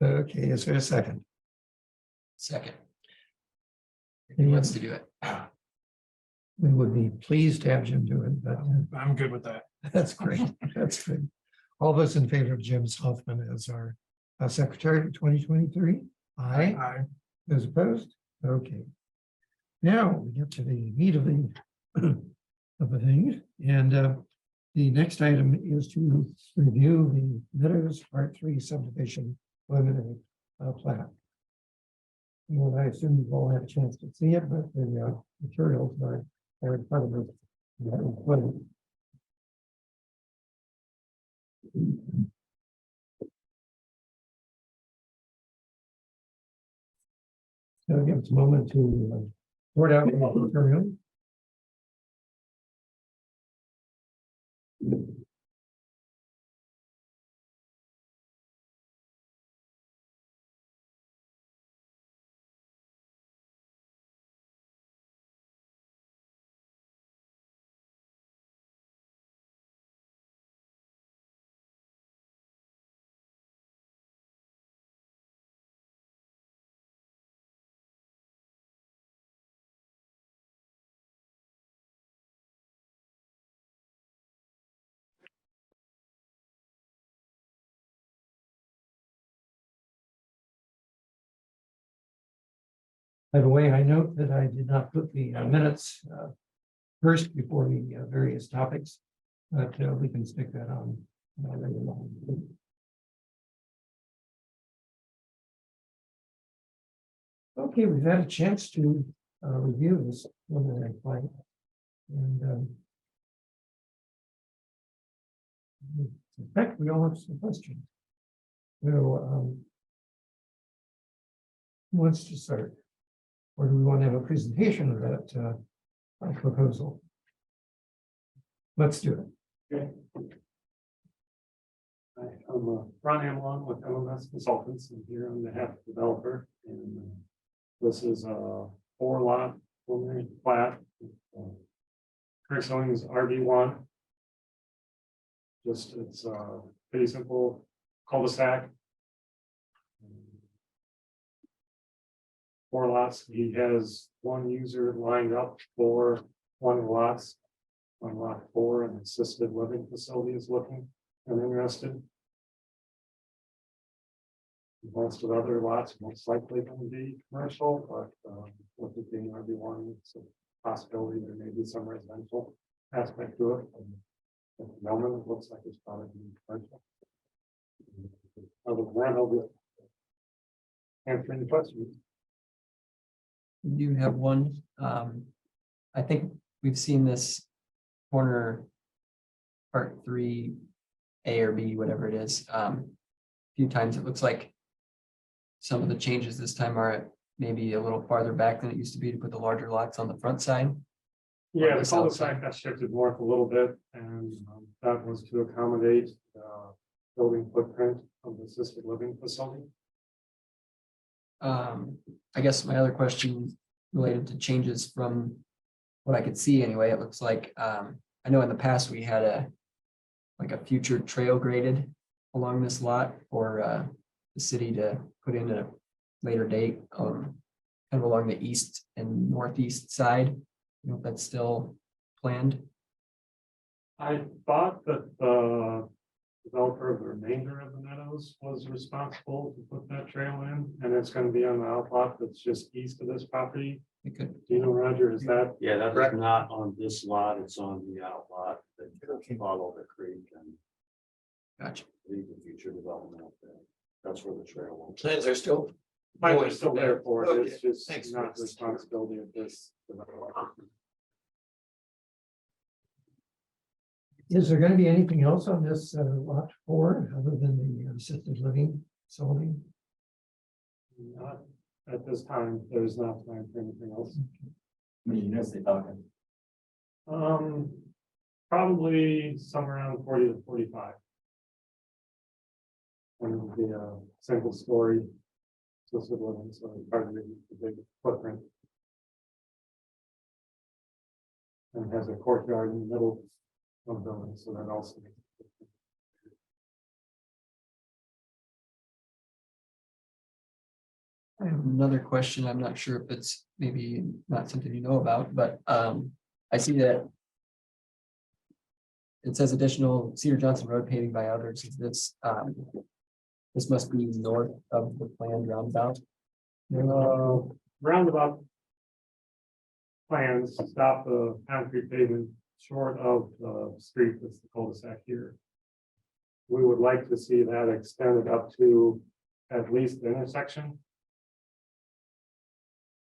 Okay, is there a second? Second. Who Any- wants to do it? We would be pleased to have Jim do it, but I'm good with that. that's great. That's good. All those in favor of Jim Hoffman as our secretary for 2023? Aye. I Those opposed? Okay. Now we get to the meat of the of the thing, and the next item is to review the Meadows Part 3 subdivision preliminary plat. And I assume you've all had a chance to see it, but the materials are in front of us. So give us a moment to sort out the material. By the way, I note that I did not put the minutes first before the various topics, but we can stick that on later on. Okay, we've had a chance to review this preliminary plan, and in fact, we all have some questions. So, who wants to start? Or do we want to have a presentation of that proposal? Let's do it. Okay. Hi, I'm Ron Amlon with LMS Consultants. I'm here on behalf of the developer. And this is a 4-lot preliminary plat. Current zoning is RB1. Just it's pretty simple cul-de-sac. 4 lots. He has one user lined up for 1 lots. On lot 4, an assisted living facility is looking and interested. Most of the other lots most likely going to be commercial, but with it being RB1, it's a possibility there may be some residential aspect to it. At the moment, it looks like it's probably commercial. Other than that, I'll be answering the questions. You have one. I think we've seen this corner part 3 A or B, whatever it is, a few times. It looks like some of the changes this time are maybe a little farther back than it used to be to put the larger lots on the front side. Yeah, the the south cul-de-sac got shifted north a little bit, and that was to accommodate the building footprint of the assisted living facility. I guess my other question related to changes from what I could see anyway, it looks like, I know in the past we had a future trail graded along this lot for the city to put in a later date, kind of along the east and northeast side. I don't know if that's still planned. I thought that the developer of the remainder of the meadows was responsible to put that trail in, and it's going to be on the outlot that's just east of this property. It could, Do you know, Roger, is that? Yeah, that's Correct. not on this lot, it's on the outlot that follow the creek and gotcha. lead the future development out there. That's where the trail will. Plans are still. Mine is still there for it, Okay, it's just thanks. not the responsibility of this developer. Is there going to be anything else on this lot 4 other than the assisted living facility? Not at this time, there's not time for anything else. How many units they talking? Probably somewhere around 40 to 45. And it'll be a single story assisted living, so it's part of the big footprint. And has a courtyard in the middle of the building, so that also makes it I have another question. I'm not sure if it's maybe not something you know about, but I see that. It says additional Cedar Johnson Road paving by others. Is this this must be north of the planned roundabout? Roundabout plans stop the concrete pavement short of the street that's the cul-de-sac here. We would like to see that extended up to at least the intersection.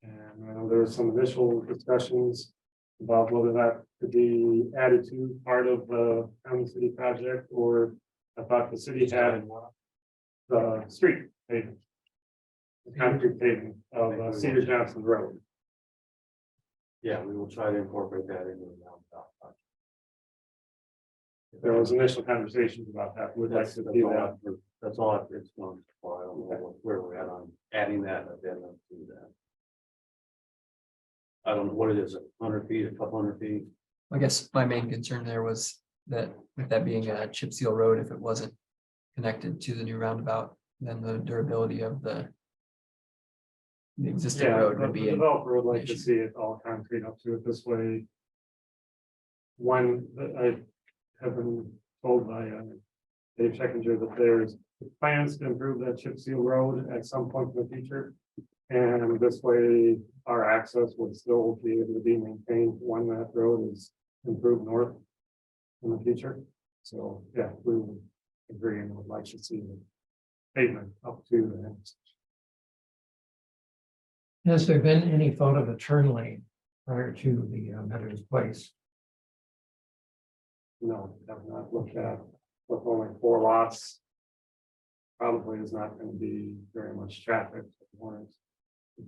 And I know there were some initial discussions about whether that could be added to part of the county city project, or I thought the city had the street paving. The concrete paving of Cedar Johnson Road. Yeah, we will try to incorporate that into the roundabout project. There was initial conversations about that. We'd like to see that. That's all it's going for. I don't know where we're at on adding that addendum to that. I don't know what it is, 100 feet, a couple hundred feet. I guess my main concern there was that with that being a chip seal road, if it wasn't connected to the new roundabout, then the durability of the existing Yeah, road the would be. developer would like to issue. see it all concrete up to it this way. One, I have been told by Dave Scheckinger that there's plans to improve that chip seal road at some point in the future. And this way, our access would still be able to be maintained when that road is improved north in the future. So, yeah, we would agree and would like to see the pavement up to the intersection. Has there been any thought of a turn lane prior to the Meadows Place? No, have not looked at, with only 4 lots. Probably is not going to be very much traffic.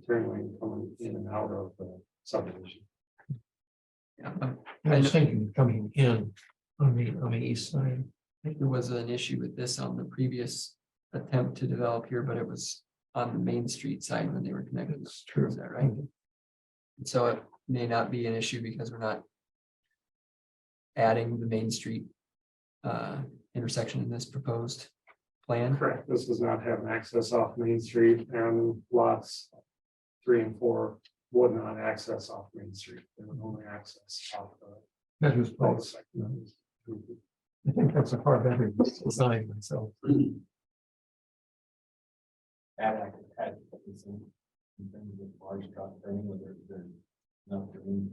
Turn lane coming in and out of the subdivision. Yeah, I was thinking coming in on the east side. I think there was an issue with this on the previous attempt to develop here, but it was on the Main Street side when they were connected. That's true. Is that right? So it may not be an issue because we're not adding the Main Street intersection in this proposed plan. Correct. This does not have an access off Main Street, and lots 3 and 4 would not access off Main Street. They would only access off the Meadows Place. cul-de-sac. I think that's a far better design myself. Add some in terms of large truck turning, whether they're not doing.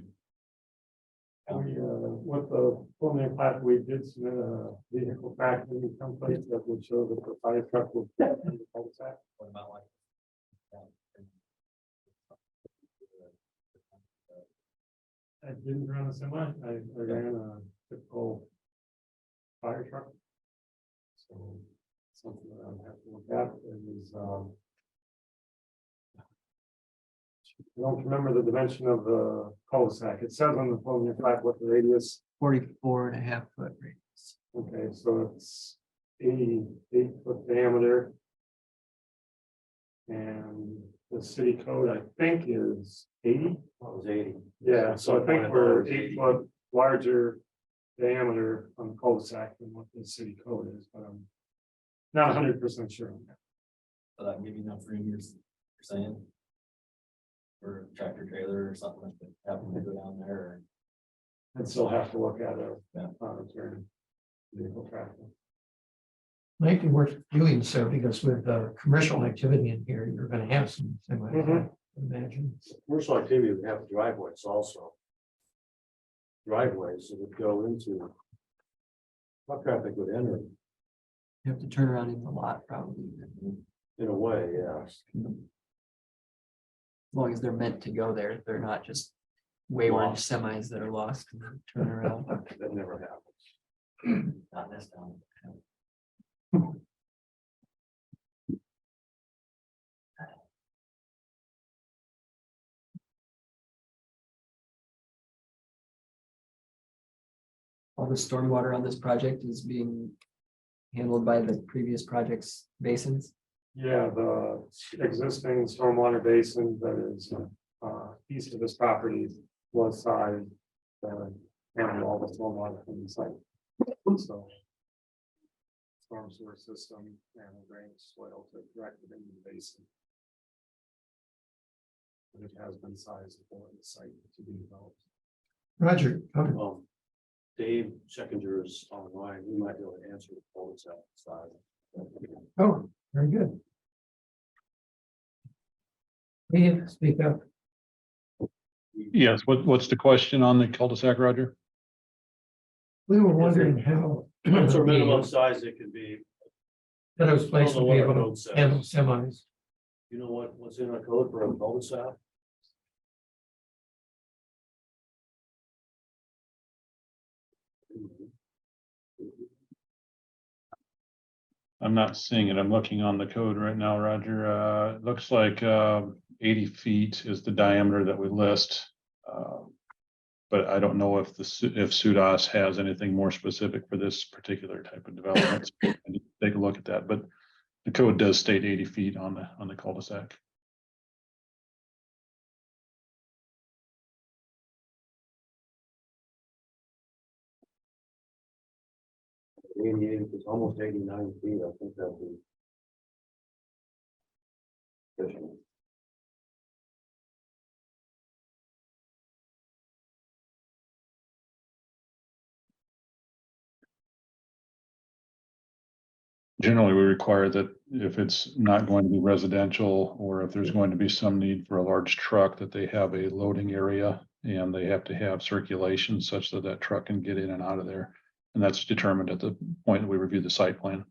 With the preliminary plat, we did submit a vehicle tracking template that would show that the fire truck would fit in the cul-de-sac. What about like? I didn't run a semi, I ran a typical fire truck. So something that I would have to look at is, I don't remember the dimension of the cul-de-sac. It says on the preliminary plat what the radius. 44.5 foot radius. Okay, so it's 88-foot diameter. And the city code, I think, is 80. That was 80. Yeah, so I think we're 8 foot larger diameter on the cul-de-sac than what the city code is, but I'm not 100% sure on that. So that give you enough room, you're saying? For a tractor trailer or something like that, having to go down there or. I'd still have to look at a Yeah. turn vehicle traffic. Might be worth doing so because with commercial activity in here, you're going to have some semi. Mhm. Imagine. Commercial activity would have driveways also. Driveways that would go into. What traffic would enter You have to turn around in the lot probably. in a way, yeah. As long as they're meant to go there, they're not just wayward semis that are lost and then turn around. That never happens. Not this town. All the stormwater on this project is being handled by the previous project's basins. Yeah, the existing stormwater basin that is east of this property was sized and all the stormwater from the site. So storm sewer system and drainage soil to direct it into the basin. but it has been sized for the site to be developed. Roger, comment? Dave Scheckinger is online, he might be able to answer the cul-de-sac side. Oh, very good. Please speak up. Yes, what's the question on the cul-de-sac, Roger? We were wondering how. What's our minimum size it could be? Meadows Place I don't would know be what our able code to says. handle semis. You know what's in our code for a cul-de-sac? I'm not seeing it. I'm looking on the code right now, Roger. It looks like 80 feet is the diameter that we list. But I don't know if if SUDAS has anything more specific for this particular type of development. I need to take a look at that, but the code does state 80 feet on the cul-de-sac. It's almost 89 feet, I think that'd be. sufficient. Generally, we require that if it's not going to be residential, or if there's going to be some need for a large truck, that they have a loading area and they have to have circulation such that that truck can get in and out of there. And that's determined at the point that we review the site plan.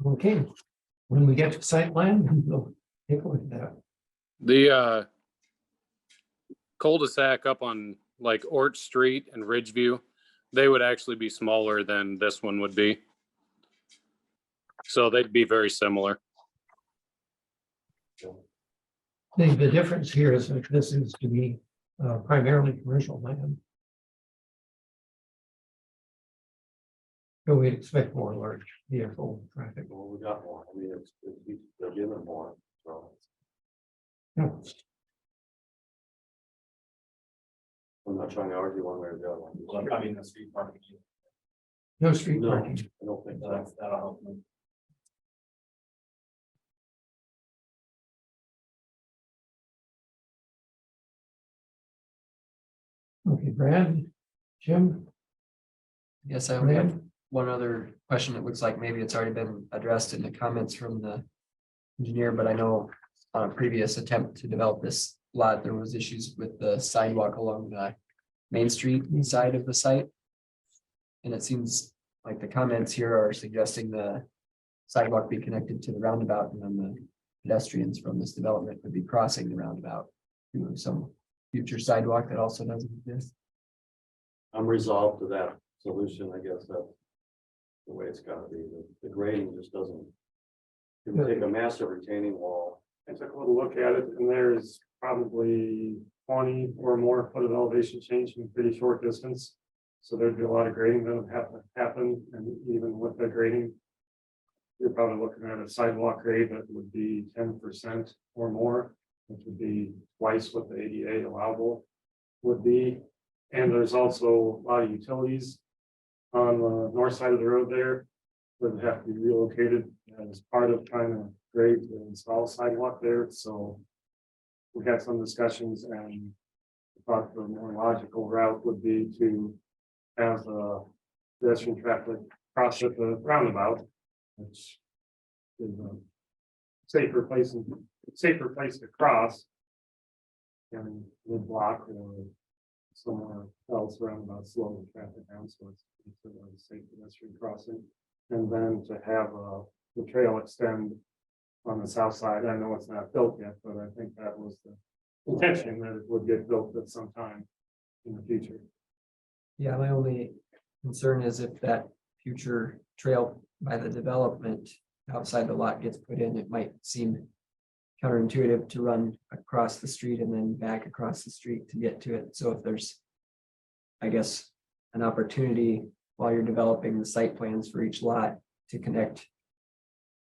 Okay, when we get to site plan, we'll take a look at that. The cul-de-sac up on like Ort Street and Ridgeview, they would actually be smaller than this one would be. So they'd be very similar. The difference here is that this is to be primarily commercial land. So we expect more large vehicle traffic. Well, we got more, I mean, they're giving more, so. Yeah. I'm not trying to argue one way or the other. Well, I mean, the street parking, No street No, parking. I don't think so. that'll help them. Okay, Brad, Jim, Yes, I would have Brad, one other question. It looks like maybe it's already been addressed in the comments from the engineer, but I know on a previous attempt to develop this lot, there was issues with the sidewalk along the Main Street side of the site. And it seems like the comments here are suggesting the sidewalk be connected to the roundabout, and then the pedestrians from this development would be crossing the roundabout through some future sidewalk that also doesn't exist. I'm resolved to that solution, I guess that's the way it's gotta be. The grading just doesn't. You can take a massive retaining wall. I took a little look at it, and there's probably 20 or more foot of elevation change in a pretty short distance. So there'd be a lot of grading that would have to happen, and even with the grading, you're probably looking at a sidewalk grade that would be 10% or more, which would be twice what the ADA allowable would be. And there's also a lot of utilities on the north side of the road there that would have to be relocated as part of trying to grade to install sidewalk there. So we had some discussions, and thought the more logical route would be to have the pedestrian traffic cross at the roundabout, which is a safer place to cross. And mid-block or somewhere else roundabout, slow the traffic down, so it's considered a safe pedestrian crossing. And then to have the trail extend on the south side. I know it's not built yet, but I think that was the intention, that it would get built at some time in the future. Yeah, my only concern is if that future trail by the development outside the lot gets put in, it might seem counterintuitive to run across the street and then back across the street to get to it. So if there's, I guess, an opportunity while you're developing the site plans for each lot to connect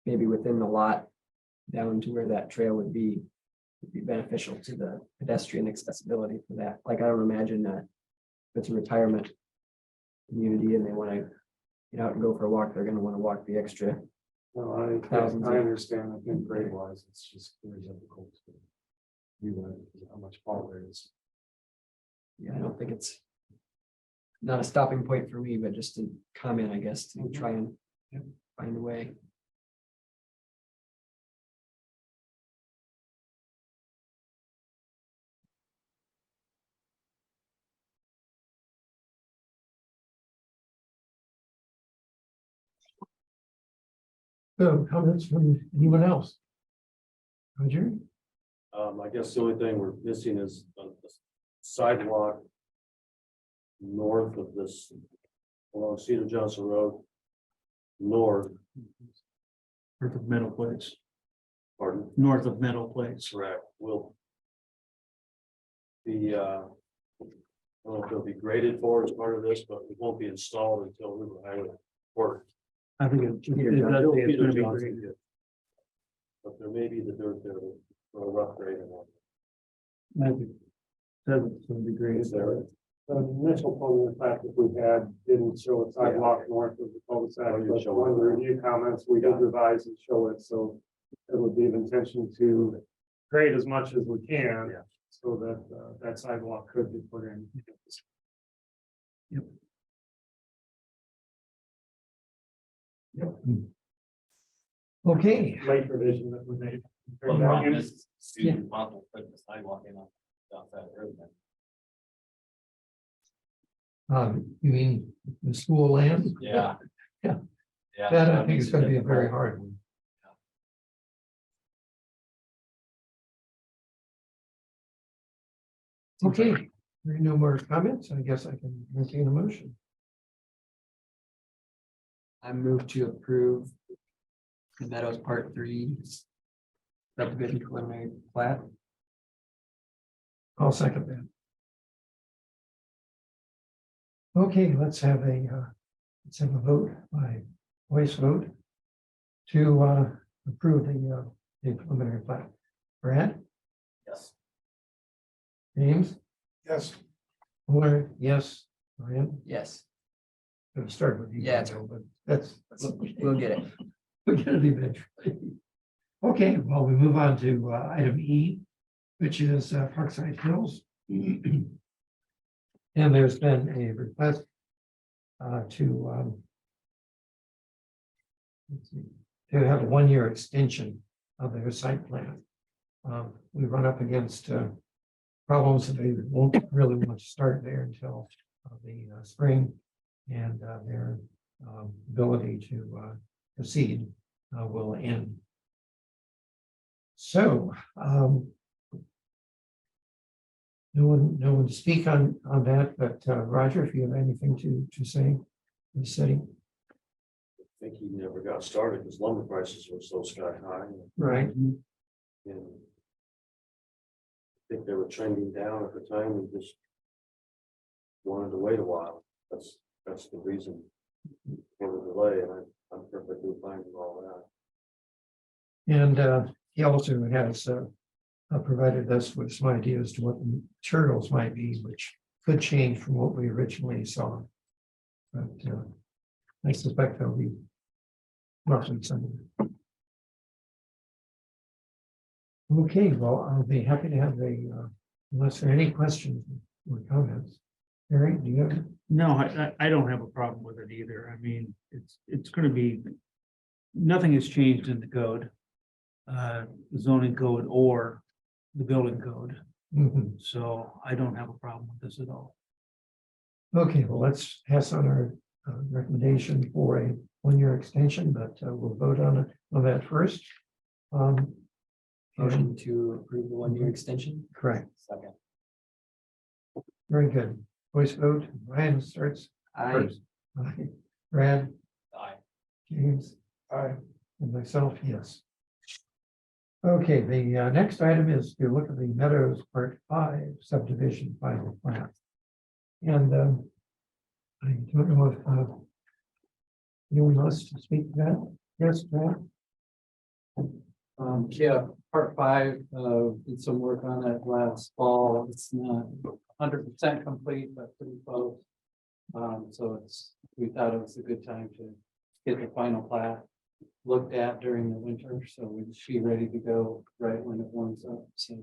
maybe within the lot down to where that trail would be beneficial to the pedestrian accessibility for that. Like, I don't imagine that if it's a retirement community and they want to get out and go for a walk, they're going to want to walk the extra No, Thousands I of- understand. I think grade wise, it's just very difficult to. How much fall there is. Yeah, I don't think it's not a stopping point for me, but just a comment, I guess, to try and find a way. So comments from anyone else? Roger? I guess the only thing we're missing is a sidewalk north of this, along Cedar Johnson Road, north, North of Meadow Place, pardon, north of Meadow Place. correct, will be, I don't know if it'll be graded for as part of this, but it won't be installed until River Highway work. I think it does say it's gonna be great. But there may be the dirt there, or a rough grade and all. I think says it's gonna be great. Is there? The initial plan, the fact that we had didn't show a sidewalk north of the cul-de-sac, Oh, you but show one of the it. review comments, we did revise and show it, so it would be the intention to grade as much as we can. Yeah. So that, that sidewalk could be put in. Okay, Late revision that we made. Well, the problem is, Yeah. Susan Waddle put the sidewalk in on outside the road then. you mean the school land? Yeah. Yeah. Yeah. That I that think makes is it gonna be a very difficult. hard one. Okay, there are no more comments. I guess I can entertain a motion. I move to approve the Meadows Part 3 subdivision preliminary plat. I'll second that. Okay, let's have a vote by voice vote to approve the preliminary plat. Brad, Yes. James, Yes. Fuller, yes, Ryan. Yes, Gonna start with you. Yeah, it's- but that's. we'll get it. We'll get it eventually. Okay, well, we move on to item E, which is Parkside Hills. And there's been a request to let's see, to have a one-year extension of their site plan. We run up against problems that they won't really want to start there until the spring, and their ability to proceed will end. So no one to speak on that, but Roger, if you have anything to say in the city. I think he never got started because lumber prices were so sky high. Right. And I think they were trending down at the time. We just wanted to wait a while. That's the reason for the delay, and I'm perfectly fine with all that. And he also has provided us with some ideas to what the materials might be, which could change from what we originally saw. But I suspect there'll be roughly similar. Okay, well, I'll be happy to have unless there are any questions or comments. Harry, do you have? No, I don't have a problem with it either. I mean, it's gonna be, nothing has changed in the code. Zoning code or the building code, Mhm. so I don't have a problem with this at all. Okay, well, let's pass on our recommendation for a one-year extension, but we'll vote on that first. Motion to approve the one-year extension. Correct, Second. very good. Voice vote, Ryan starts I, first. Aye. Brad, Aye. James. Aye. And myself, yes. Okay, the next item is to look at the Meadows Part 5 subdivision final plat. And I don't know if anyone wants to speak to that. Yes, Brad? Yeah, part 5, did some work on it last fall. It's not 100% complete, but pretty close. So we thought it was a good time to get the final plat looked at during the winter, so we should be ready to go right when it warms up, so.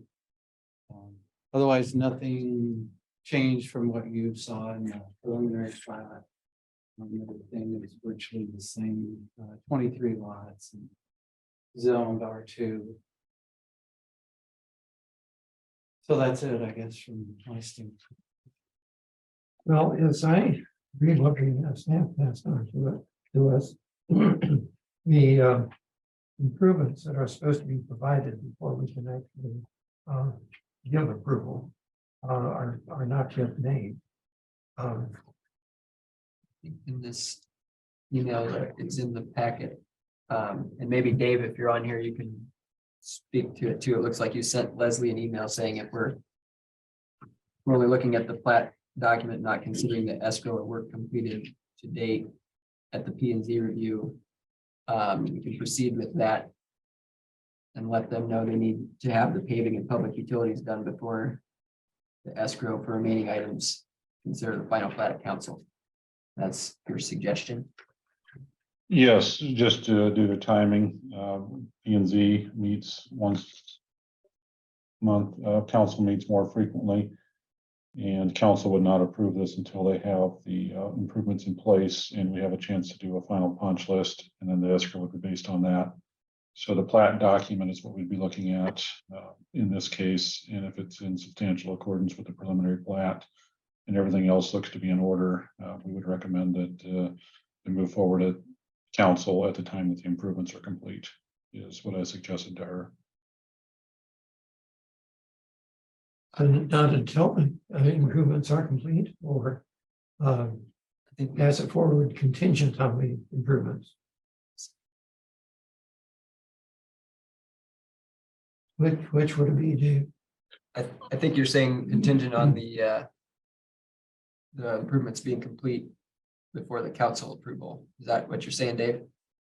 Otherwise, nothing changed from what you saw in the preliminary plat. Everything is virtually the same, 23 lots and zoned R2. So that's it, I guess, from my standpoint. Well, as I read what we staff passed on to us, the improvements that are supposed to be provided before we can actually give approval are not yet made. In this email that is in the packet. And maybe Dave, if you're on here, you can speak to it too. It looks like you sent Leslie an email saying if we're only looking at the plat document, not considering the escrow or work completed to date at the P and Z review, we can proceed with that and let them know they need to have the paving and public utilities done before the escrow for remaining items consider the final plat of council. That's your suggestion. Yes, just to do the timing, P and Z meets once a month, council meets more frequently. And council would not approve this until they have the improvements in place and we have a chance to do a final punch list, and then the escrow would be based on that. So the plat document is what we'd be looking at in this case, and if it's in substantial accordance with the preliminary plat and everything else looks to be in order, we would recommend that to move forward at council at the time that the improvements are complete, is what I suggested to her. And not until the improvements are complete, or I think as a forward contingent on the improvements. Which would it be, Dave? I think you're saying contingent on the improvements being complete before the council approval. Is that what you're saying, Dave?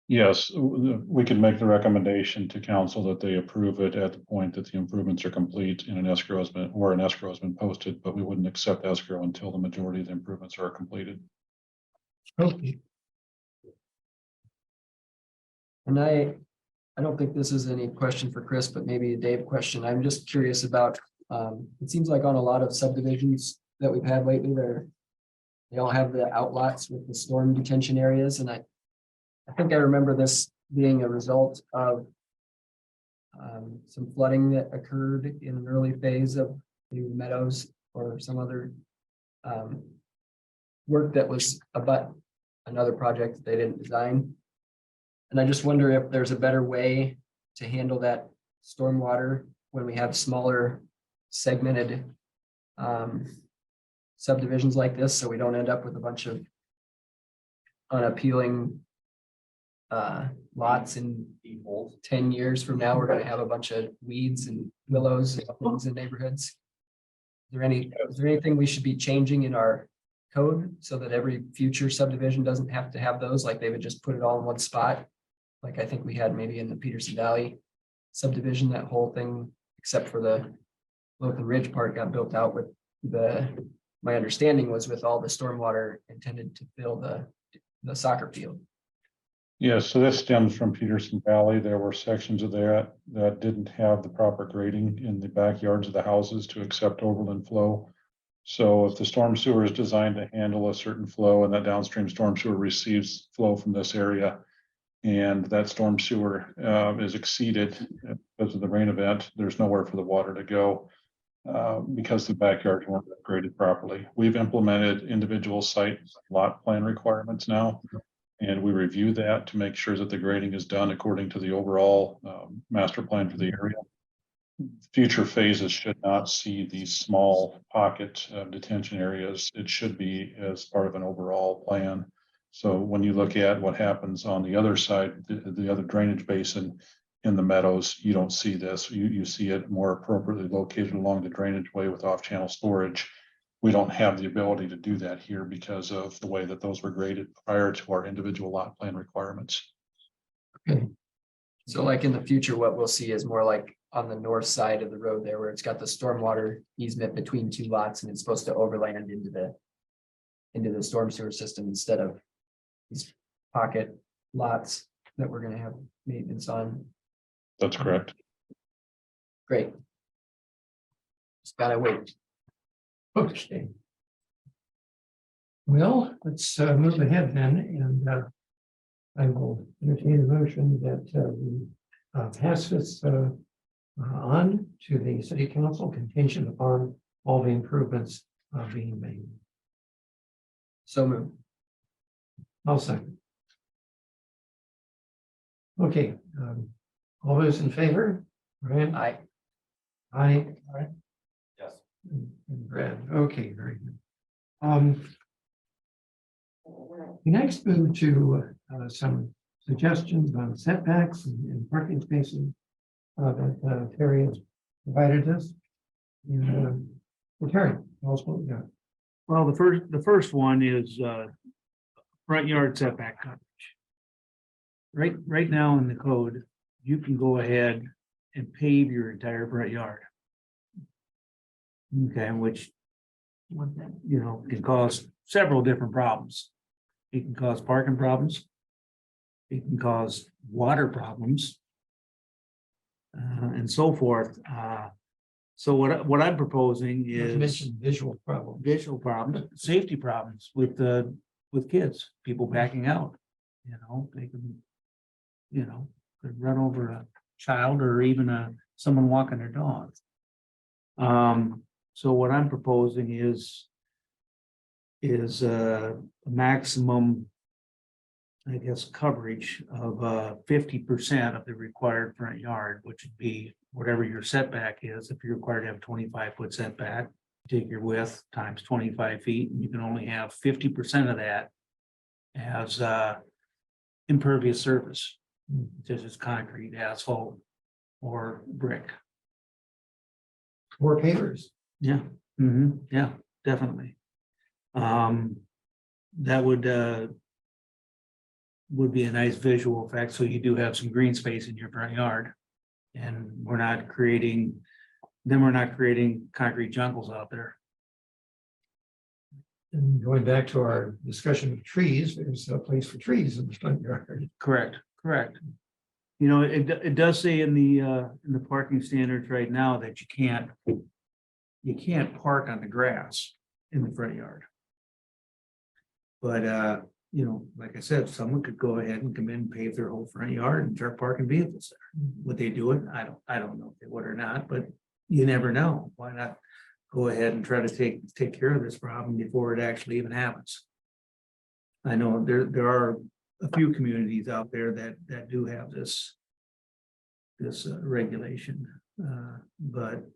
Yes, we can make the recommendation to council that they approve it at the point that the improvements are complete and an escrow has been posted, but we wouldn't accept escrow until the majority of the improvements are completed. Okay. And I don't think this is any question for Chris, but maybe a Dave question. I'm just curious about, it seems like on a lot of subdivisions that we've had lately, they all have the outlots with the storm detention areas. And I think I remember this being a result of some flooding that occurred in an early phase of the Meadows or some other work that was about another project that they didn't design. And I just wonder if there's a better way to handle that stormwater when we have smaller segmented subdivisions like this, so we don't end up with a bunch of unappealing lots in 10 years from now. We're going to have a bunch of weeds and willows and things in neighborhoods. Is there anything we should be changing in our code so that every future subdivision doesn't have to have those, like they would just put it all in one spot? Like I think we had maybe in the Peterson Valley subdivision, that whole thing, except for the Logan Ridge part, got built out with my understanding was with all the stormwater intended to fill the soccer field. Yes, so this stems from Peterson Valley. There were sections of that didn't have the proper grading in the backyards of the houses to accept overland flow. So if the storm sewer is designed to handle a certain flow and that downstream storm sewer receives flow from this area, and that storm sewer is exceeded because of the rain event, there's nowhere for the water to go because the backyards weren't graded properly. We've implemented individual site lot plan requirements now, and we review that to make sure that the grading is done according to the overall master plan for the area. Future phases should not see these small pocket detention areas. It should be as part of an overall plan. So when you look at what happens on the other side, the other drainage basin in the Meadows, you don't see this. You see it more appropriately located along the drainage way with off-channel storage. We don't have the ability to do that here because of the way that those were graded prior to our individual lot plan requirements. Okay. So like in the future, what we'll see is more like on the north side of the road there, where it's got the stormwater easement between two lots and it's supposed to overland into the storm sewer system instead of these pocket lots that we're gonna have maintenance on. That's correct. Great. Just gotta wait. Okay. Well, let's move ahead then, and I will entertain a motion that we pass this on to the city council contingent upon all the improvements being made. So moved. I'll second. Okay, all those in favor? Brian? Aye. Aye. Yes. And Brad, okay, very good. We next move to some suggestions on setbacks and parking spaces that Terry has provided us. And well, Terry, tell us what we got. Well, the first one is front yard setback coverage. Right now in the code, you can go ahead and pave your entire front yard. Okay, which, you know, can cause several different problems. It can cause parking problems. It can cause water problems. And so forth. So what I'm proposing You is mentioned visual problems. visual problems, safety problems with kids, people backing out. You know, they can, you know, could run over a child or even someone walking their dog. So what I'm proposing is a maximum, I guess, coverage of 50% of the required front yard, which would be whatever your setback is. If you're required to have 25-foot setback, take your width times 25 feet, and you can only have 50% of that as impervious surface, such as concrete, asphalt, or brick. Or pavers. Yeah, yeah, definitely. That would be a nice visual effect, so you do have some green space in your front yard. And we're not creating concrete jungles out there. And going back to our discussion of trees, there's a place for trees in the front yard. Correct. You know, it does say in the parking standards right now that you can't park on the grass in the front yard. But you know, like I said, someone could go ahead and come in and pave their whole front yard and start parking vehicles there. Would they do it? I don't know if they would or not, but you never know. Why not go ahead and try to take care of this problem before it actually even happens? I know there are a few communities out there that do have this regulation, but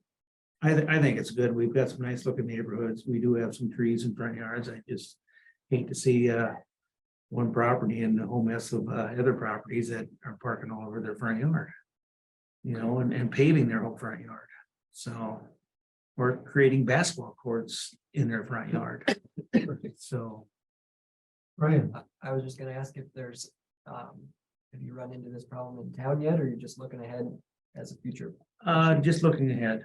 I think it's good. We've got some nice looking neighborhoods. We do have some trees in front yards. I just hate to see one property in the whole mess of other properties that are parking all over their front yard, you know, and paving their whole front yard. So, or creating basketball courts in their front yard. So, Brian, I was just gonna ask if there's, have you run into this problem in town yet, or you're just looking ahead as a future? just looking ahead.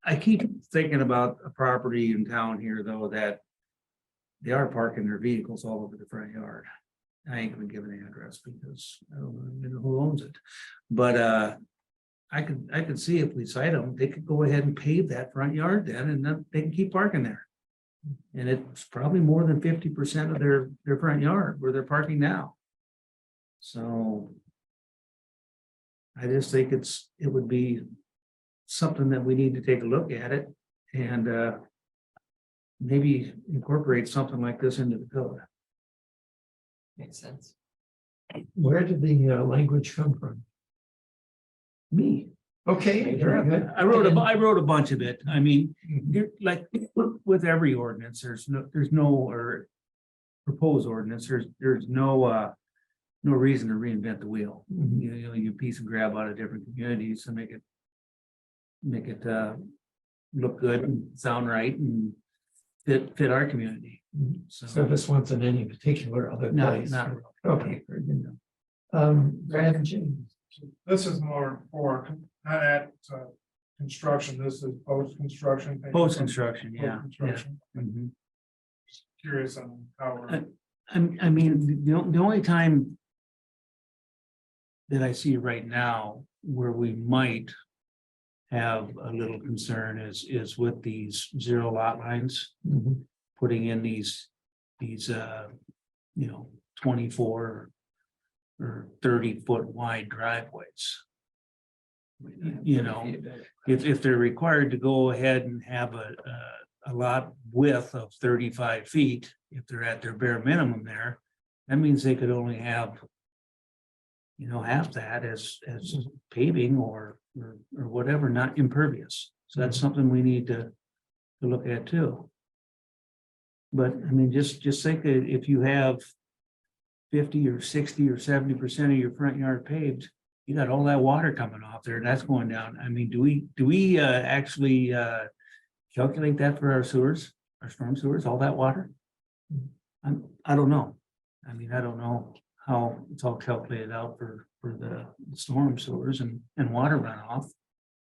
I keep thinking about a property in town here, though, that they are parking their vehicles all over the front yard. I ain't gonna give an address because I don't even know who owns it. But I could see if we cite them, they could go ahead and pave that front yard then, and then they can keep parking there. And it's probably more than 50% of their front yard where they're parking now. So I just think it would be something that we need to take a look at it and maybe incorporate something like this into the code. Makes sense. where did the language come from? Me. Okay, very good. I wrote a bunch of it. I mean, like with every ordinance, there's no or proposed ordinance, there's no reason to reinvent the wheel. Mhm. You know, you piece and grab out of different communities and make it look good and sound right and fit our community. So So this one's in any particular other place? not really. Okay, very good. Brad and James. This is more for at construction. This is post-construction. Post-construction, yeah. Post-construction. Mhm. Curious on how we're. I mean, the only time that I see right now where we might have a little concern is with these zero lot lines, Mhm. putting in these, 24 or 30-foot wide driveways. You know, if they're required to go ahead and have a lot width of 35 feet, if they're at their bare minimum there, that means they could only have, half that as paving or whatever, not impervious. So that's something we need to look at too. But I mean, just think that if you have 50 or 60 or 70% of your front yard paved, you got all that water coming off there and that's going down. I mean, do we actually calculate that for our sewers, our storm sewers, all that water? I don't know. I mean, I don't know how it's all calculated out for the storm sewers and water runoff,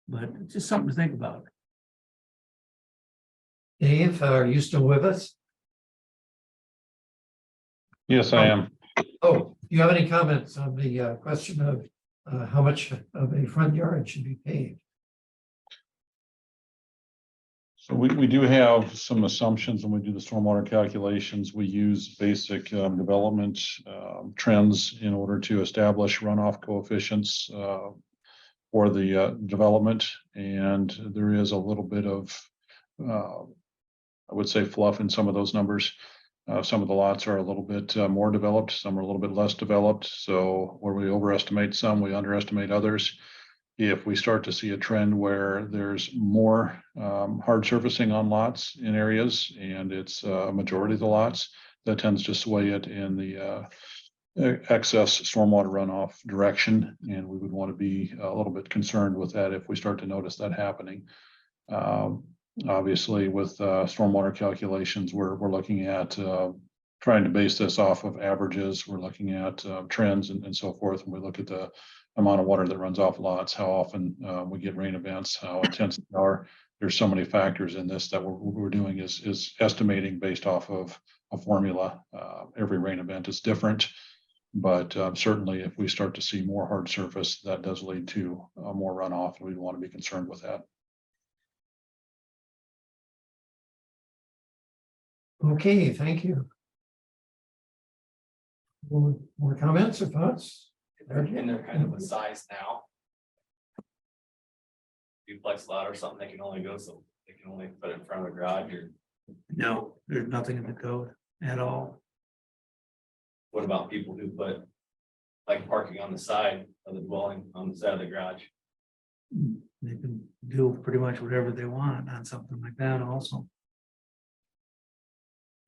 but it's just something to think about. Dave, are you still with us? Yes, I am. Oh, do you have any comments on the question of how much of a front yard should be paved? So we do have some assumptions when we do the stormwater calculations. We use basic development trends in order to establish runoff coefficients for the development. And there is a little bit of, I would say, fluff in some of those numbers. Some of the lots are a little bit more developed, some are a little bit less developed. So where we overestimate some, we underestimate others. If we start to see a trend where there's more hard surfacing on lots in areas and it's a majority of the lots, that tends to sway it in the excess stormwater runoff direction. And we would want to be a little bit concerned with that if we start to notice that happening. Obviously, with stormwater calculations, we're looking at trying to base this off of averages. We're looking at trends and so forth. And we look at the amount of water that runs off lots, how often we get rain events, how intense they are. There's so many factors in this that what we're doing is estimating based off of a formula. Every rain event is different, but certainly if we start to see more hard surface, that does lead to more runoff. We want to be concerned with that. Okay, thank you. More comments or thoughts? And they're kind of a size now. Duplex lot or something, they can only go so they can only put it in front of a garage. Or No, there's nothing in the code at all. what about people who put like parking on the side of the dwelling, on the side of the garage? They can do pretty much whatever they want on something like that also.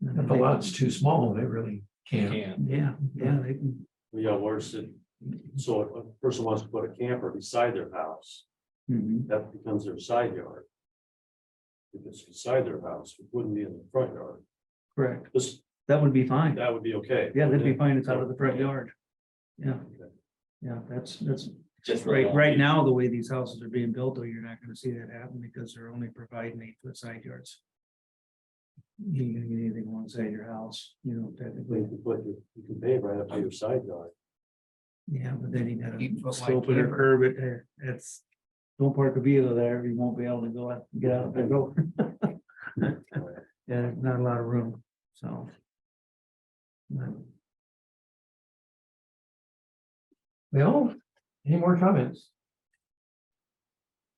If the lot's too small, they really can't. Can. Yeah, they can. Yeah, where's it? So if a person wants to put a camper beside their house, that becomes their side yard. If it's beside their house, it wouldn't be in the front yard. Correct. This, That would be fine. that would be okay. Yeah, that'd be fine. It's out of the front yard. Yeah. Okay. Yeah, that's Just really right. don't Right need- now, the way these houses are being built, though, you're not gonna see that happen because they're only providing 8-foot side yards. You can get anything alongside your house, technically. You can pave right up to your side yard. Yeah, but then you gotta 8-foot wide slope it or camper. curb it there. It's, don't park a vehicle there, you won't be able to go out, get out the door. Yeah, not a lot of room, so. Well, any more comments?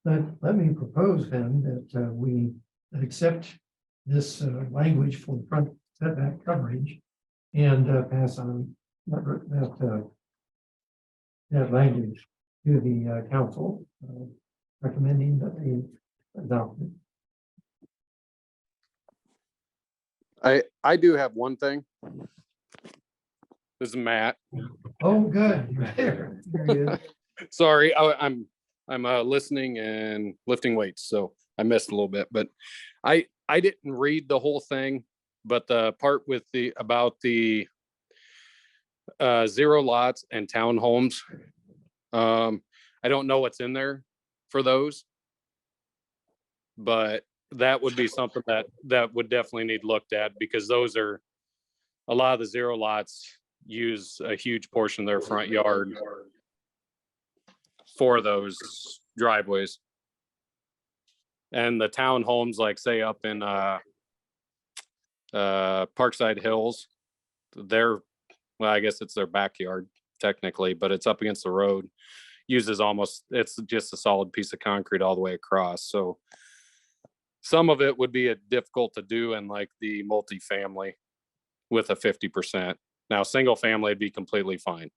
Let me propose then that we accept this language for front setback coverage and pass on that language to the council, recommending that they adopt it. I do have one thing. This is Matt. Oh, good. You're there. There he is. Sorry, I'm listening and lifting weights, so I missed a little bit, but I didn't read the whole thing, but the part with about the zero lots and townhomes. I don't know what's in there for those. But that would be something that would definitely need looked at, because those are, a lot of the zero lots use a huge portion of their front yard for those driveways. And the townhomes, like say up in Parkside Hills, they're, well, I guess it's their backyard technically, but it's up against the road. Uses almost, it's just a solid piece of concrete all the way across. So some of it would be difficult to do in like the multifamily with a 50%. Now, single family would be completely fine.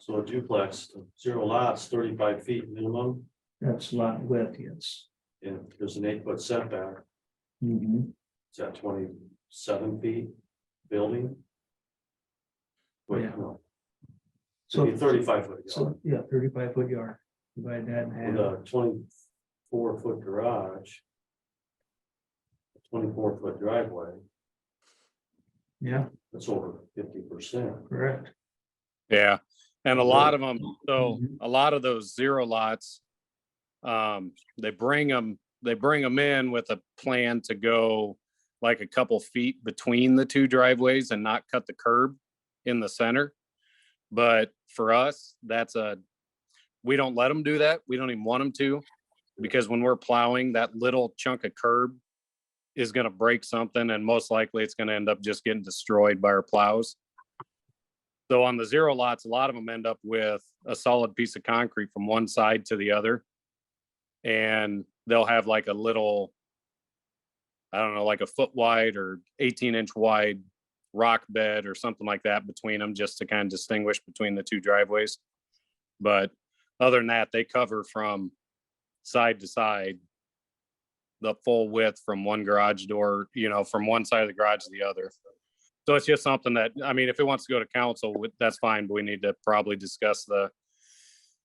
So a duplex, 0 lots, 35 feet minimum, That's lot width, yes. and there's an 8-foot setback, Mhm. is that 27 feet building? Wait, Yeah. no, So, 35-foot yard, so, yeah, 35-foot yard, divide that in with half. a 24-foot garage. 24-foot driveway, Yeah, that's over 50%. correct. Yeah. And a lot of them, so Mhm. a lot of those 0 lots, they bring them in with a plan to go like a couple feet between the 2 driveways and not cut the curb in the center. But for us, we don't let them do that. We don't even want them to, because when we're plowing, that little chunk of curb is going to break something, and most likely it's going to end up just getting destroyed by our plows. So on the 0 lots, a lot of them end up with a solid piece of concrete from one side to the other. And they'll have like a little, I don't know, like a foot wide or 18-inch wide rock bed or something like that between them, just to kind of distinguish between the 2 driveways. But other than that, they cover from side to side the full width from one garage door, from one side of the garage to the other. So it's just something that, I mean, if it wants to go to council, that's fine, but we need to probably discuss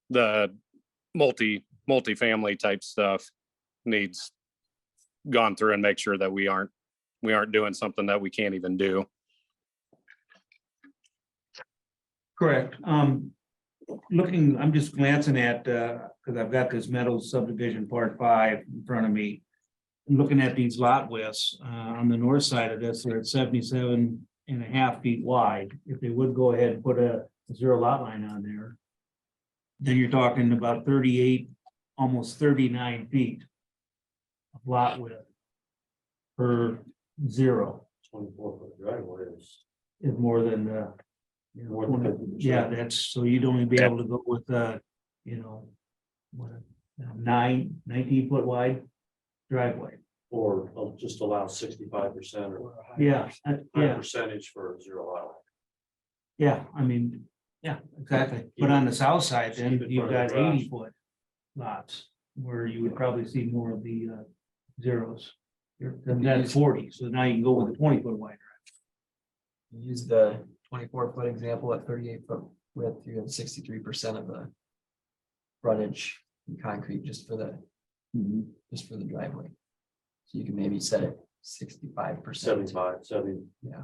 the multi-family type stuff needs gone through and make sure that we aren't doing something that we can't even do. Correct. Looking, I'm just glancing at, because I've got this Meadows subdivision part 5 in front of me. I'm looking at these lot widths, on the north side of this, they're at 77.5 feet wide. If they would go ahead and put a 0 lot line on there, then you're talking about 38, almost 39 feet of lot width per 0 24-foot driveway is more than the, More than 50%. yeah, that's, so you'd only be able to go with, what, 19-foot wide driveway. or just allow 65% or Yeah, high yeah, percentage for 0 lot. yeah, I mean, yeah, exactly. But on the south side, then you've got 80-foot lots where you would probably see more of the zeros. And that's 40, so now you can go with a 20-foot wide. Use the 24-foot example at 38-foot width, you have 63% of the frontage in concrete just for the driveway. So you can maybe set it 65%. 75, 70. Yeah.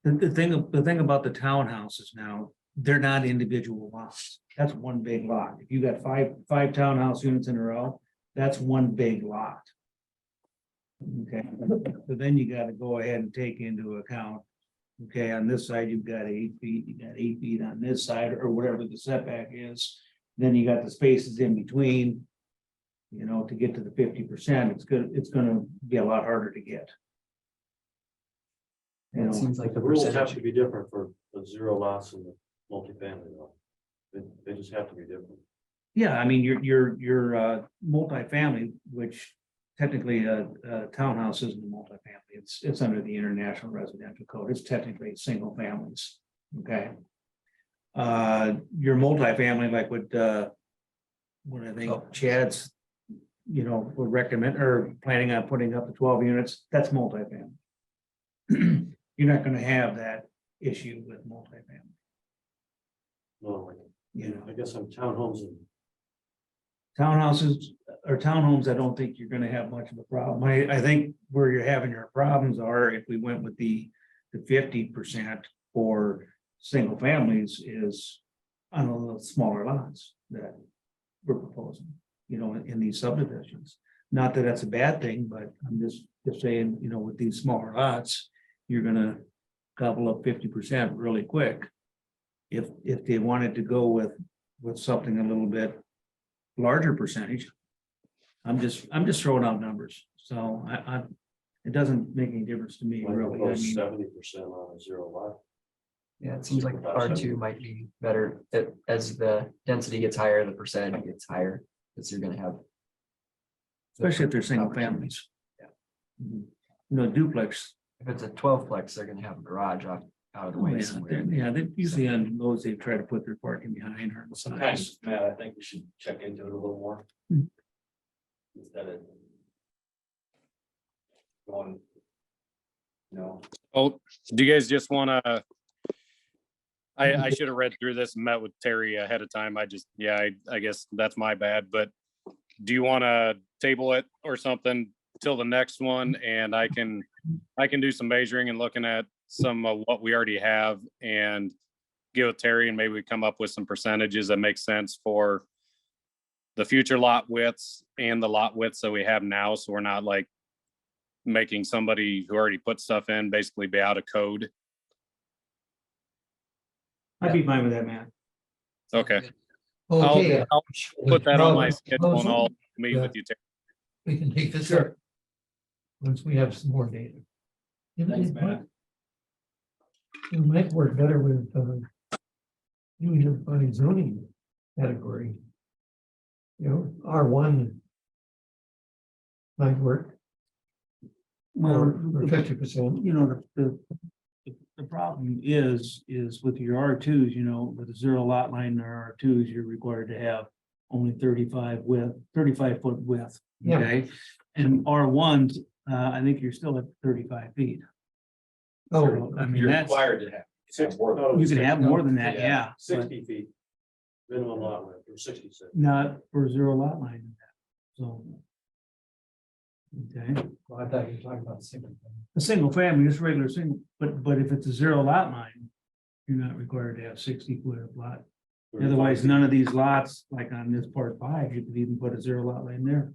The thing about the townhouses now, they're not individual lots. That's one big lot. If you got five townhouse units in a row, that's one big lot. Okay, so then you gotta go ahead and take into account, okay, on this side, you've got 8 feet, you got 8 feet on this side, or whatever the setback is. Then you got the spaces in between. To get to the 50%, it's gonna be a lot harder to get. It seems like The the rules have percentage, to be different for the 0 lots and the multifamily though. They just have to be different. Yeah, I mean, your multifamily, which technically a townhouse isn't a multifamily, it's under the International Residential Code, it's technically single families, okay? Your multifamily, like what I think Chad's, would recommend or planning on putting up the 12 units, that's multifamily. You're not gonna have that issue with multifamily, No, I guess I'm townhomes and townhouses or townhomes, I don't think you're gonna have much of a problem. I think where you're having your problems are if we went with the 50% for single families is on a little smaller lots that we're proposing, in these subdivisions. Not that that's a bad thing, but I'm just saying, with these smaller lots, you're gonna gobble up 50% really quick. If they wanted to go with something a little bit larger percentage. I'm just throwing out numbers, so it doesn't make any difference to me, really. I mean, 70% on a zero lot. Yeah, it seems like R2 might be better, as the density gets higher, the percentage gets higher, because you're gonna have. especially if they're single families. Yeah. You know, duplex, If it's a 12-plex, they're gonna have a garage out of the oh, way yeah, somewhere. they usually on those, they try to put their parking behind or on the Sometimes, sides. Matt, I think we should check into it a little more. Hmm. Instead of. Going. No, Oh, do you guys just wanna? I should have read through this and met with Terry ahead of time. I guess that's my bad, but do you wanna table it or something till the next one? And I can do some measuring and looking at some of what we already have and give it Terry, and maybe we come up with some percentages that make sense for the future lot widths and the lot widths that we have now. So we're not like making somebody who already put stuff in basically be out of code. I'd be fine with that, man. Okay. Okay. I'll put that on my Well, schedule and I'll meet yeah. with you, Terry. We can take this up. Once we have some more data. Thanks, Matt. It might work better with, doing it by zoning category. You know, R1 might work, or Well, 50%. you know, the problem is with your R2s, you know, with a zero lot line or R2s, you're required to have only 35 foot width. Yeah. Okay, and R1s, I think you're still at 35 feet. Oh, So, I mean, You're that's, required to have. you can have more than that, yeah. but 60 feet. Minimum lot width, or 66. Not for zero lot line. So. Okay, Well, I thought you were talking about single. a single family, just regular single, but if it's a zero lot line, you're not required to have 60 foot of lot. Otherwise, none of these lots, like on this part 5, you could even put a zero lot line there.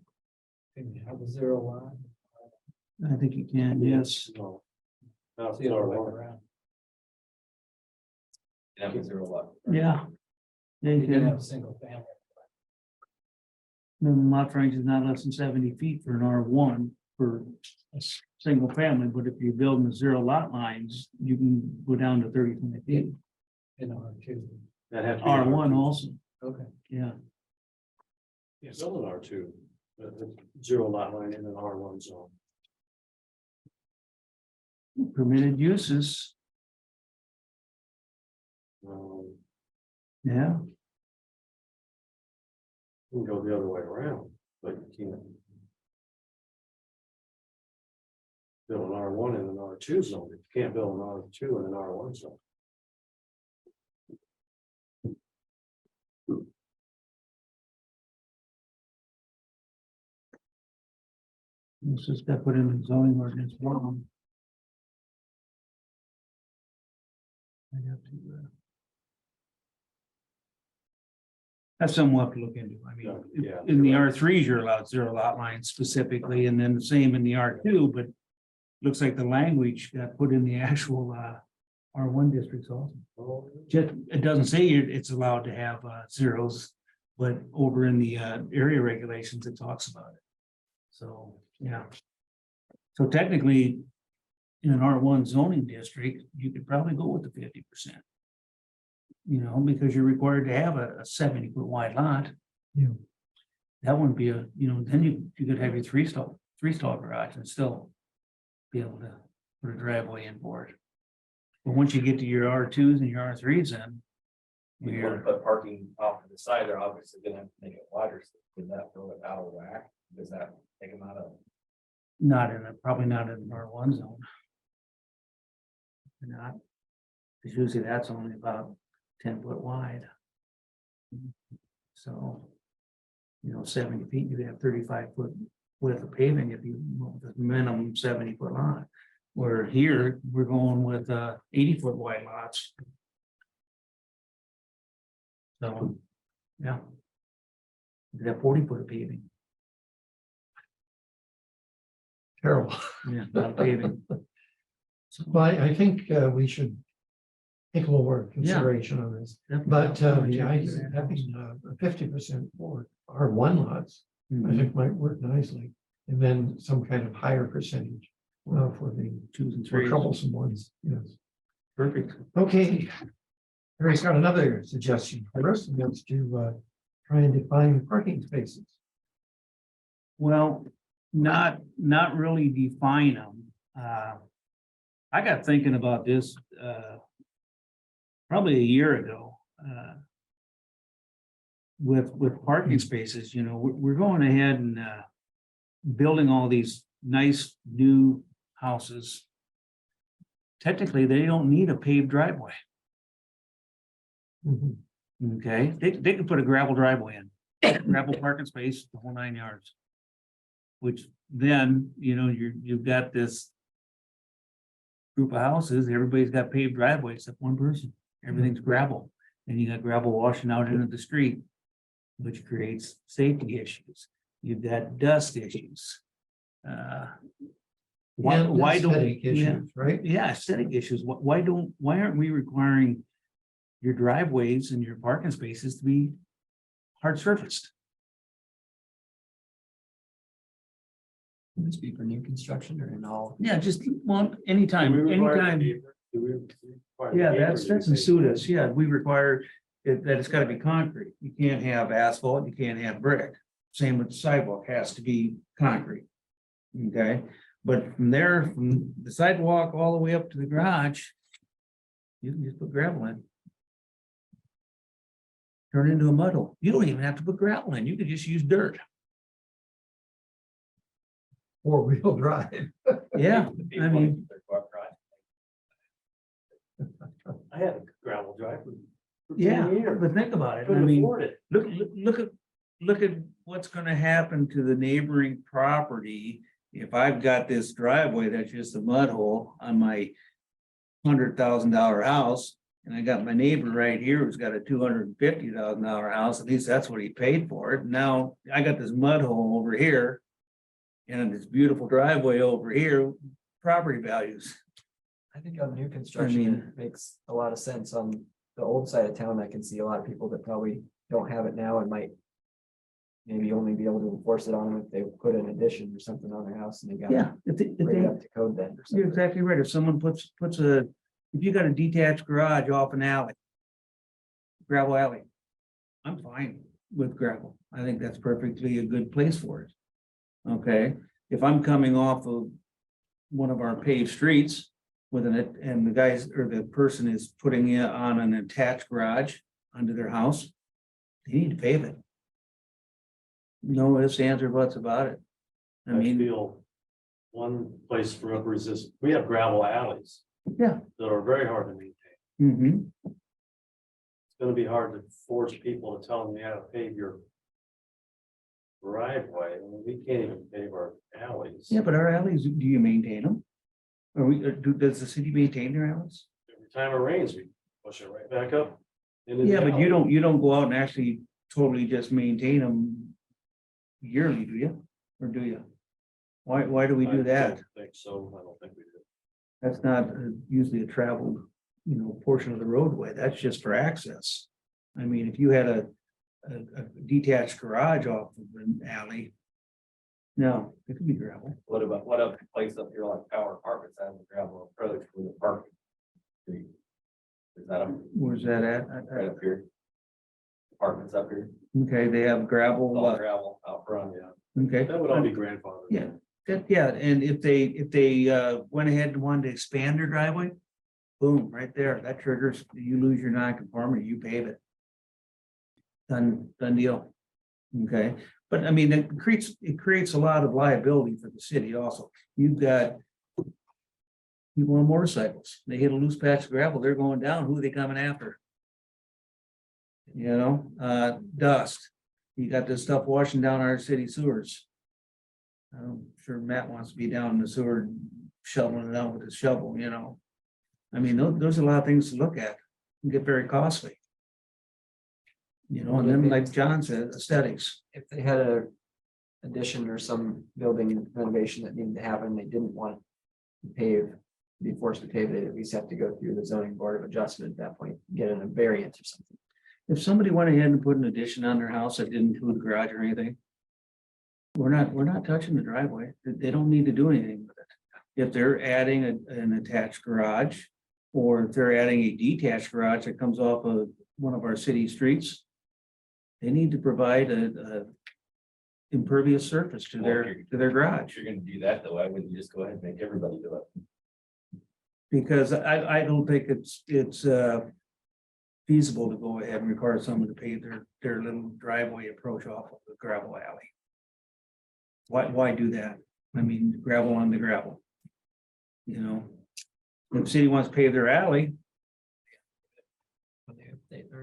Can you have a zero line? I think you can, yes. No. Now, See it all the way it's around. You have a zero lot. Yeah. Yeah, You you can can. have a single family. Minimum lot frontage is not less than 70 feet for an R1 for a single family, but if you're building a zero lot lines, you can go down to 35 feet. In R2. that has to be R1 also, Okay. yeah. Yeah, still an R2, zero lot line in an R1 zone. Permitted uses, yeah. You can go the other way around, but you can't. Build an R1 in an R2 zone, you can't build an R2 in an R1 zone. It's just got put in the zoning ordinance one. I'd have to, that's something we'll have to look into. I mean, Yeah, in the R3s, you're allowed zero lot lines specifically, and then the same in the R2, but looks like the language got put in the actual R1 districts also. Just, it doesn't say it's allowed to have zeros, but over in the area regulations, it talks about it. So, yeah. So technically, in an R1 zoning district, you could probably go with the 50%. You know, because you're required to have a 70-foot wide lot. Yeah. That wouldn't be a, you know, then you could have your three stall garage and still be able to put a driveway in for it. But once you get to your R2s and your R3s, then You want to put parking off to the side, they're obviously gonna have to make it wider, so does that throw it out of whack? Does that take them out of? probably not in an R1 zone. Not, because usually that's only about 10 foot wide. So, you know, 70 feet, you have 35 foot width of paving if you want the minimum 70 foot lot. Where here, we're going with 80 foot wide lots. So, yeah. You have 40 foot of paving. Terrible. Yeah, not paving. Well, I think we should take a little more consideration on this, but the idea of having 50% for R1 lots, I think might work nicely. And then some kind of higher percentage for the Twos and for threes. troublesome ones, yes. Perfect. Okay. Harry's got another suggestion for us, and that's to try and define parking spaces. Well, not really define them. I got thinking about this, probably a year ago. With parking spaces, you know, we're going ahead and, building all these nice new houses. Technically, they don't need a paved driveway. Mhm. Okay, they can put a gravel driveway in, gravel parking space, the whole 9 yards. Which then, you know, you've got this. Group of houses, everybody's got paved driveways except one person, everything's gravel, and you got gravel washing out into the street. Which creates safety issues, you've got dust issues. Why And don't, aesthetic yeah, issues, right? yeah, aesthetic issues, why aren't we requiring? Your driveways and your parking spaces to be hard surfaced? Would this be for new construction or in all? Yeah, just, well, anytime. Yeah, that's in Sudas, yeah, we require that it's gotta be concrete, you can't have asphalt, you can't have brick. Same with the sidewalk, has to be concrete. Okay, but from there, from the sidewalk all the way up to the garage. You can just put gravel in. Turn it into a mud hole, you don't even have to put gravel in, you could just use dirt. 4-wheel drive. Yeah, I mean, I had a gravel driveway. for 10 yeah, years. but think about it, I Couldn't mean. afford it. Look at what's gonna happen to the neighboring property. If I've got this driveway that's just a mud hole on my $100,000 house. And I got my neighbor right here who's got a $250,000 house, at least that's what he paid for it. Now I got this mud hole over here. And this beautiful driveway over here, property values. I think on new construction, it makes a lot of sense. On the old side of town, I can see a lot of people that probably don't have it now and might. Maybe only be able to enforce it on them if they put an addition or something on their house and they got. Yeah, if Bring it up to code then or you're something. exactly right. If someone puts if you got a detached garage off an alley. Gravel alley. I'm fine with gravel. I think that's perfectly a good place for it. Okay, if I'm coming off of one of our paved streets with and the guys or the person is putting it on an attached garage under their house, they need to pave it. No ifs, ands, or buts about it. I I mean, feel one place for upper resistance, we have gravel alleys. Yeah. That are very hard to maintain. mhm. It's gonna be hard to force people to tell them you have to pave your driveway. I mean, we can't even pave our alleys. Yeah, but our alleys, do you maintain them? Does the city maintain their alleys? Every time it rains, we push it right back up. into the Yeah, but alley. you don't go out and actually totally just maintain them yearly, do you? Or do you? Why do we I do that? don't think so, I don't think we do. That's not usually a traveled, portion of the roadway. That's just for access. I mean, if you had a detached garage off of an alley. No, it could be gravel. What about the place up here like Power Apartments has a gravel approach for the parking? Street? Is that Where's that right at? up here? Apartments up here, Okay, they have gravel, all gravel out front, yeah. okay. That would all be grandfathered. Yeah, yeah, and if they went ahead and wanted to expand their driveway, boom, right there, that triggers, you lose your non-conformity, you pave it. Done deal. Okay, but I mean, it creates a lot of liability for the city also. You've got people on motorcycles, they hit a loose patch of gravel, they're going down, who are they coming after? Dust. You got this stuff washing down our city sewers. I'm sure Matt wants to be down in the sewer shoveling it out with his shovel, I mean, those are a lot of things to look at, and get very costly. And then like John said, aesthetics. If they had a addition or some building renovation that needed to happen, they didn't want to pave, be forced to pave it, at least have to go through the zoning board of adjustment at that point, get in a variance or something. If somebody went ahead and put an addition on their house that didn't include a garage or anything. We're not touching the driveway. They don't need to do anything with it. If they're adding an attached garage. Or if they're adding a detached garage that comes off of one of our city streets. They need to provide a impervious surface to their garage. If you're gonna do that, though, why wouldn't you just go ahead and make everybody do it? Because I don't think it's feasible to go ahead and require someone to pave their little driveway approach off of the gravel alley. Why do that? I mean, gravel on the gravel. You know, if the city wants to pave their alley,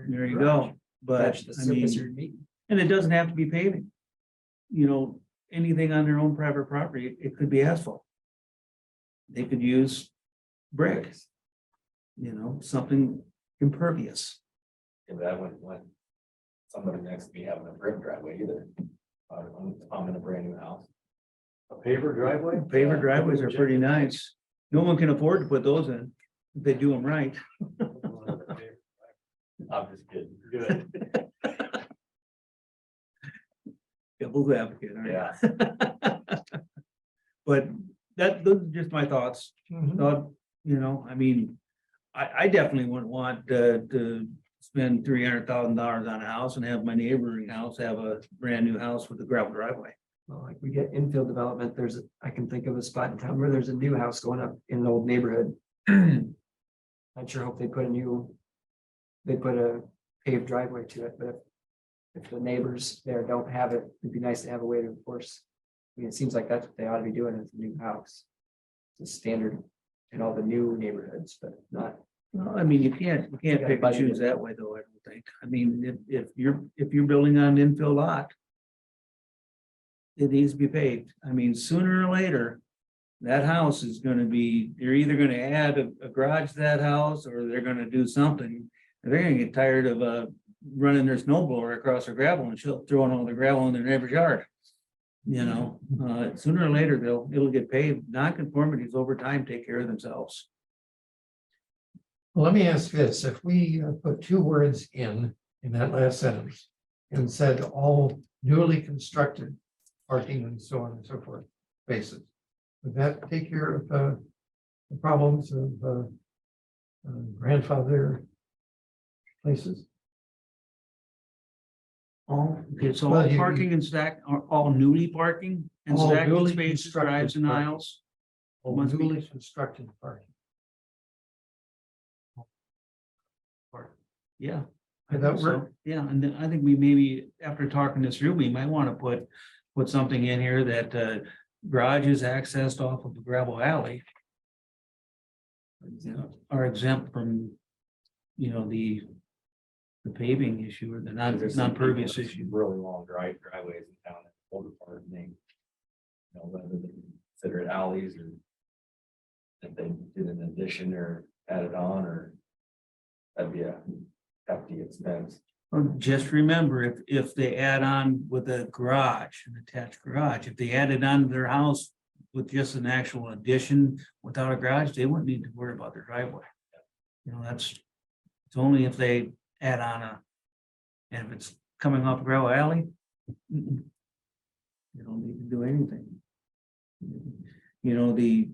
there you go. But That's the I mean, surface you're meeting. and it doesn't have to be paving. You know, anything on their own private property, it could be asphalt. They could use brick. You know, something impervious. And that wouldn't want somebody next to me having a brick driveway either. I'm in a brand new house. A paver driveway? Paver driveways are pretty nice. No one can afford to put those in. If they do them right. I'm just kidding. Good. Devil's advocate. aren't you? Yeah. But those are just my thoughts. Thought, you know, I mean, I definitely wouldn't want to spend $300,000 on a house and have my neighboring house have a brand new house with a gravel driveway. Well, like we get infill development, I can think of a spot in town where there's a new house going up in an old neighborhood. I'd sure hope they put a paved driveway to it, but if the neighbors there don't have it, it'd be nice to have a way to enforce. I mean, it seems like that's what they ought to be doing as a new house. It's a standard in all the new neighborhoods, but not. Well, I mean, you can't pick and choose that way though, I don't think. I mean, if you're building on an infill lot. It needs to be paved. I mean, sooner or later, that house is gonna be, they're either gonna add a garage to that house or they're gonna do something. And they're gonna get tired of running their snow blower across their gravel and throwing all the gravel in their neighbor's yard. You know, sooner or later, it'll get paved. Non-conformities over time take care of themselves. Well, let me ask this, if we put two words in that last sentence and said all newly constructed parking and so on and so forth spaces, would that take care of the problems of grandfather places? It's all Well, parking and stack, all newly parking and All stacking newly spaces, constructed drives and parking. aisles. All Must be. newly constructed parking. Yeah. Could that think work? so. Yeah, and then I think we maybe, after talking this through, we might want to put something in here that garage is accessed off of the gravel alley. Are exempt from, you know, the paving issue or the non-pervious issue. Really long driveways in town, that older part of me. You know, whether they consider it alleys or. If they did an addition or added on, or. That'd be a hefty expense. Well, just remember, if they add on with a garage, an attached garage, if they added on to their house with just an actual addition without a garage, they wouldn't need to worry about their driveway. You know, it's only if they add on and if it's coming off gravel alley, you don't need to do anything. You know, the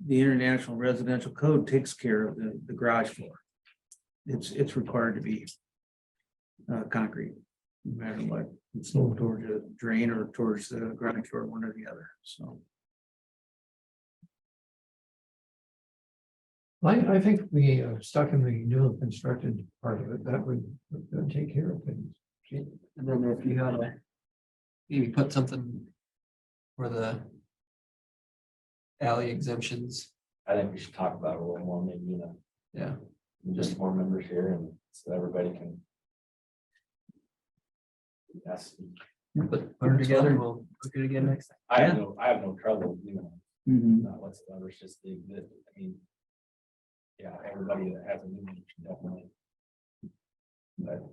International Residential Code takes care of the garage floor. It's required to be concrete, no matter what. It's low towards a drain or towards the ground floor, one or the other, so. I think we stuck in the newly constructed part of it, that would take care of things. And then if you had maybe put something for the alley exemptions, I think we should talk about it a little more, maybe, you know, yeah. just more members here and so everybody can. Yes, Put it together and we'll look at it again next time. I have no trouble, you know, not whatsoever, it's just the, I mean. Yeah, everybody that has a new one should definitely. But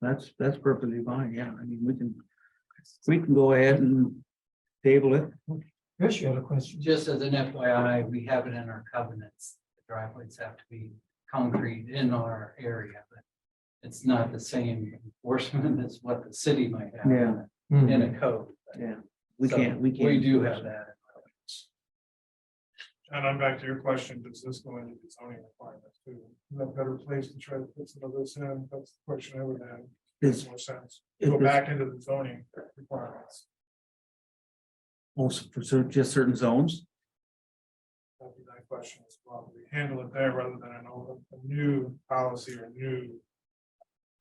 That's perfectly fine, yeah, I mean, we can go ahead and table it. Chris, you had a question? Just as an FYI, we have it in our covenants. The driveways have to be concrete in our area, but it's not the same enforcement as what the city might have Yeah. in a code. Yeah, we So can't. We do have that. And I'm back to your question, does this go into the zoning requirements too? Is that a better place to try to put some of this in? That's the question I would have. Makes Is- more sense. is Go this- back into the zoning requirements. Also for just certain zones. That'd be my question as well. We handle it there rather than a new policy or new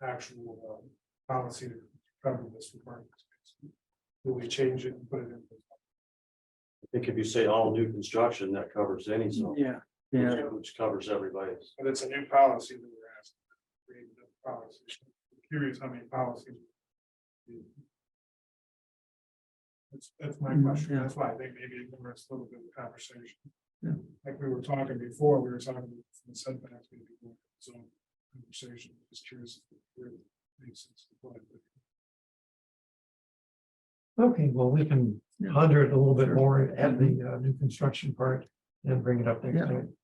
actual policy to cover this requirement. Do we change it and put it in? I think if you say all new construction, that covers any zone. Yeah. Yeah, Which covers everybody. But it's a new policy that we're asking. Create a new policy. I'm curious how many policies. That's my question. yeah. That's why I think maybe it's a little bit of conversation. Yeah. Like we were talking before, we were talking about the setbacks, maybe going to zone conversation. Just curious if it really makes sense to apply. Okay, well, we can ponder it a little bit more at the new construction part and bring it up next Yeah. time.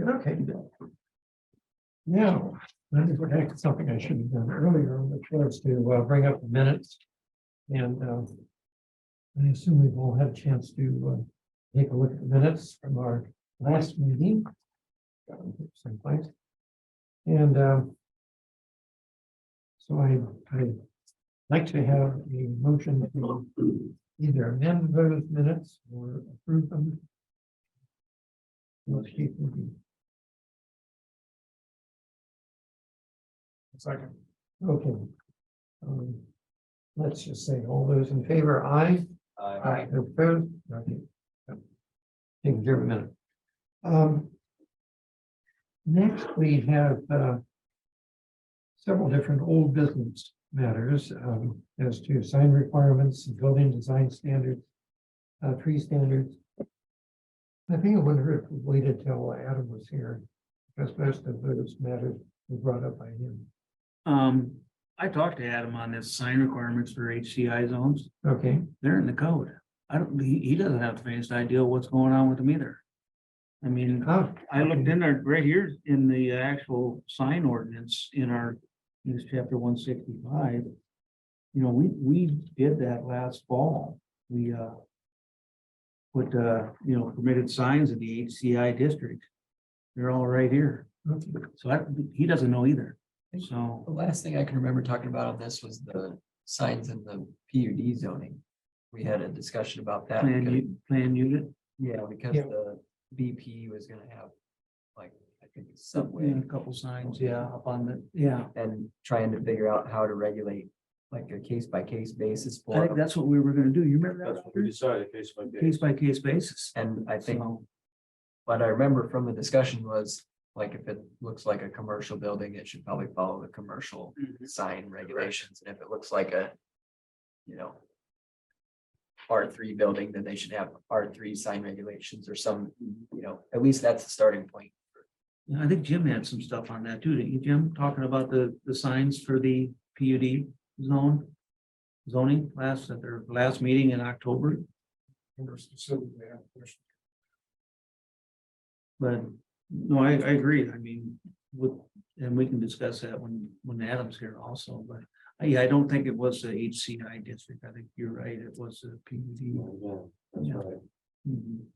Okay. Now, let me go back to something I should have done earlier, which was to bring up the minutes. And I assume we've all had a chance to take a look at the minutes from our last meeting. Someplace. And so I'd like to have a motion to either amend those minutes or approve them. Let's keep moving. Second. Okay. Let's just say all those in favor, aye. Aye. Opposed? Okay. Take care of a minute. Next, we have several different old business matters as to sign requirements, building design standards, tree standards. I think I wonder if we waited till Adam was here, because most of those matters were brought up by him. I talked to Adam on this sign requirements for HCI zones. Okay, They're in the code. I don't, he doesn't have the faintest idea what's going on with them either. I mean, I looked in there right here in the actual sign ordinance in our, use chapter 165. You know, we did that last fall. We put permitted signs in the HCI district. They're all right here. So he doesn't know either. So The last thing I can remember talking about on this was the signs in the PUD zoning. We had a discussion about that. because- plan unit. Yeah, because Yeah. the BP was gonna have, like, I think it's Yeah, subway a couple signs, yeah, up on the, yeah. and trying to figure out how to regulate like a case by case basis I think for. that's what we were gonna do. You remember That's that? what we decided, case by case. Case by case basis. And I think So, what I remember from the discussion was, like, if it looks like a commercial building, it should probably follow the commercial sign regulations, and if it looks like a, you know, R3 building, then they should have R3 sign regulations or some, you know, at least that's the starting point. yeah, I think Jim had some stuff on that too, didn't you, Jim? Talking about the signs for the PUD zoning at their last meeting in October. Or specifically, I have a question. But no, I agree. I mean, and we can discuss that when Adam's here also, but yeah, I don't think it was the HCI district. I think you're right. It was the PUD. Yeah, that's Yeah. right. Mhm.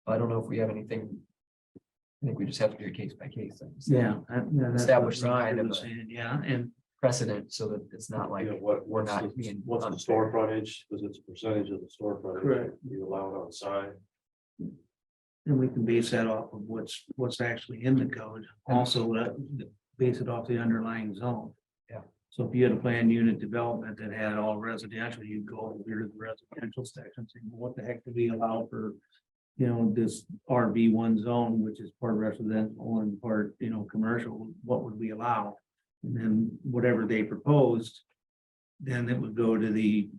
I don't know if we have anything. I think we just have to do it case by case. Yeah. That's Establish what Roger sign of was a- saying, yeah, and Precedent so that it's not like Yeah, we're what's not the- being. What's the unfair. store frontage, because it's a percentage of the store frontage. Correct. You allow it on side. and we can base that off of what's actually in the code. Also, base it off the underlying zone. Yeah. So if you had a planned unit development that had all residential, you'd go over here to the residential section, saying, well, what the heck do we allow for? You know, this RV1 zone, which is part residential and part, commercial, what would we allow? And then whatever they proposed, then it would go to the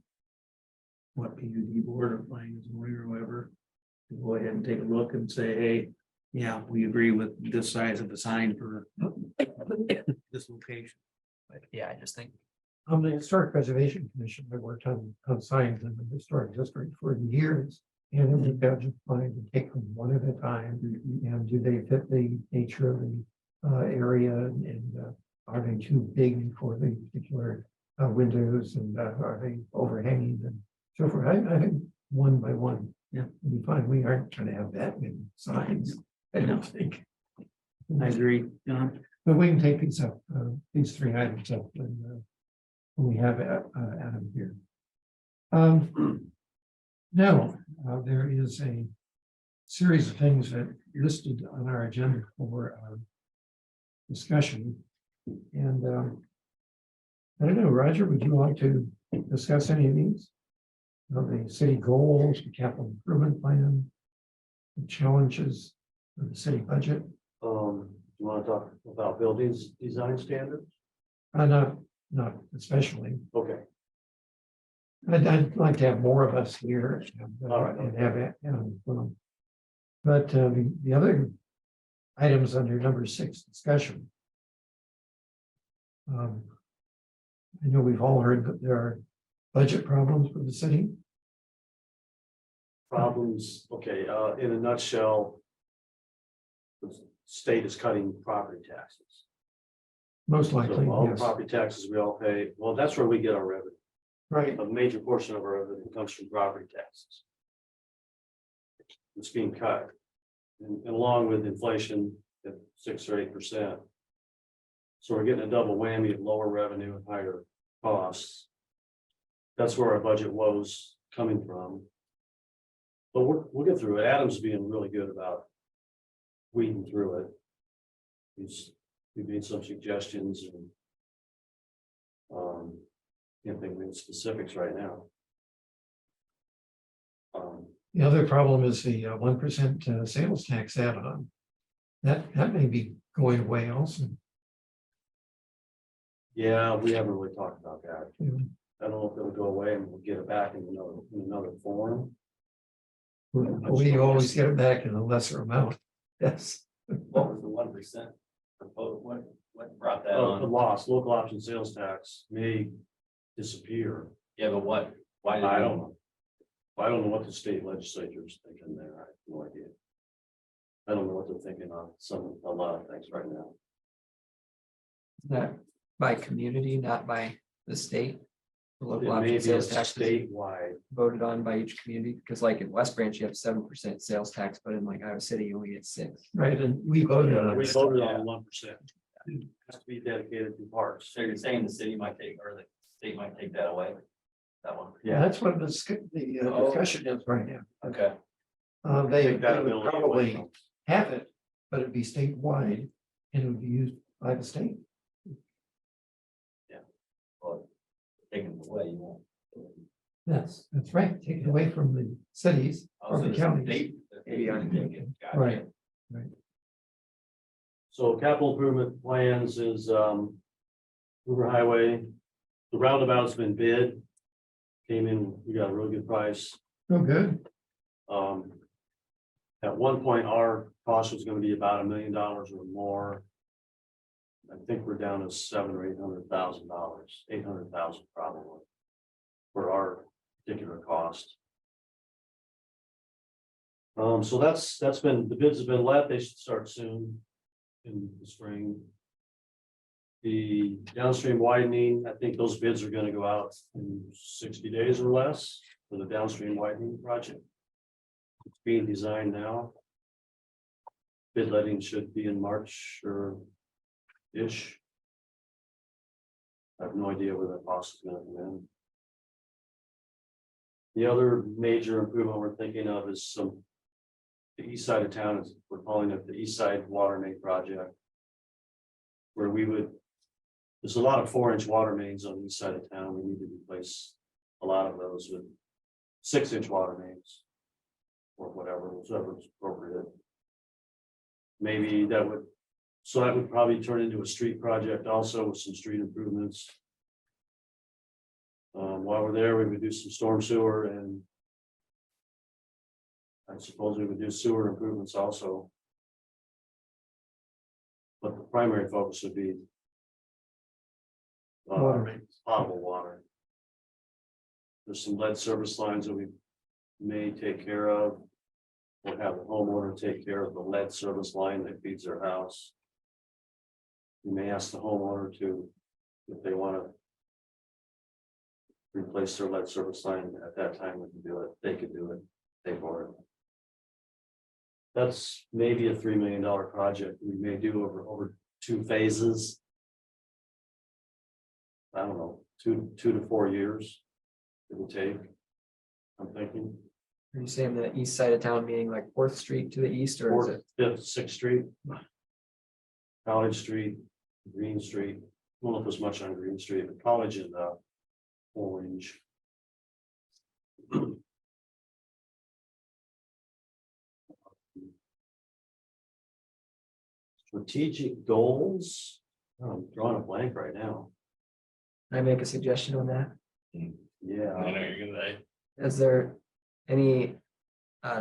PUD board or planning and zoning or whoever. To go ahead and take a look and say, hey, yeah, we agree with this size of a sign for this location. But yeah, I just think On the Historic Preservation Commission, I worked on signs in the historic district for years. And it was got to find and take them one at a time. And do they fit the nature of the area and are they too big for the particular windows and are they overhanging and so forth. I think one by one. Yeah. We find we aren't trying to have that many signs, I don't think. I agree, John. But we can take these up, these three items up when we have Adam here. Now, there is a series of things that listed on our agenda for discussion. And I don't know, Roger, would you like to discuss any of these? The city goals, the capital improvement plan, the challenges of the city budget? You want to talk about buildings design standards? Not especially. Okay, I'd like to have more of us here All right. and have it. But the other items under number 6, discussion. I know we've all heard that there are budget problems with the city. problems, okay, in a nutshell. The state is cutting property taxes. Most So likely, all the yes. property taxes we all pay, well, that's where we get our revenue. Right. A major portion of our revenue comes from property taxes. It's being cut. And along with inflation at 6 or 8%. So we're getting a double whammy of lower revenue and higher costs. That's where our budget woes coming from. But we'll get through it. Adam's being really good about weeding through it. He made some suggestions and can't think of any specifics right now. The other problem is the 1% sales tax add-on. That may be going away also. Yeah, we haven't really talked about that. You know. I don't know if it'll go away and we'll get it back in another form. We always get it back in a lesser amount. Yes. What was the 1%? What brought that The on? loss, local option sales tax may disappear. Yeah, but what, why? I don't know. I don't know what the state legislature is thinking there. I have no idea. I don't know what they're thinking on a lot of things right now. That by community, not by the state. The It local may option be a sales tax is statewide. voted on by each community, because like in West Branch, you have 7% sales tax, but in like Iowa City, you only get 6. Right, and we voted on We it. voted on 1%. Has to be dedicated to parks. So you're saying the city might take, or the state might take that away? That one? Yeah, that's what the Oh. discussion is right now. Okay. They Take that they would ability away probably from- have it, but it'd be statewide and it would be used by the state. Well, taking it away, you won't. That's right. Take it away from the cities or the counties. Maybe I can take it. Gotcha. Right. So capital improvement plans is Hoover Highway. The roundabout's been bid. Came in, we got a really good price. Oh, good. At one point, our cost was gonna be about $1 million or more. I think we're down to $700,000 or $800,000, $800,000 probably. For our particular cost. So that's been, the bids have been let, they should start soon in the spring. The downstream widening, I think those bids are gonna go out in 60 days or less for the downstream widening project. It's being designed now. Bid letting should be in March or ish. I have no idea where that cost is gonna come in. The other major improvement we're thinking of is the east side of town, we're calling it the East Side Water Main Project. Where there's a lot of 4-inch water mains on the east side of town, we need to replace a lot of those with 6-inch water mains. Or whichever is appropriate. Maybe that would probably turn into a street project also with some street improvements. While we're there, we would do some storm sewer and I suppose we would do sewer improvements also. But the primary focus would be Water mains. potable water. There's some lead service lines that we may take care of. We'll have the homeowner take care of the lead service line that feeds their house. We may ask the homeowner to, if they want to replace their lead service line at that time, we can do it. They could do it, pay for it. That's maybe a $3 million project we may do over 2 phases. I don't know, 2 to 4 years it would take, I'm thinking. Are you saying the east side of town, meaning like Fourth Street to the east, or is 4th, it? 5th, 6th Street. College Street, Green Street, I don't know if there's much on Green Street, but College and Orange. Strategic goals, I'm drawing a blank right now. Can I make a suggestion on that? I Yeah, know you're gonna say. Is there any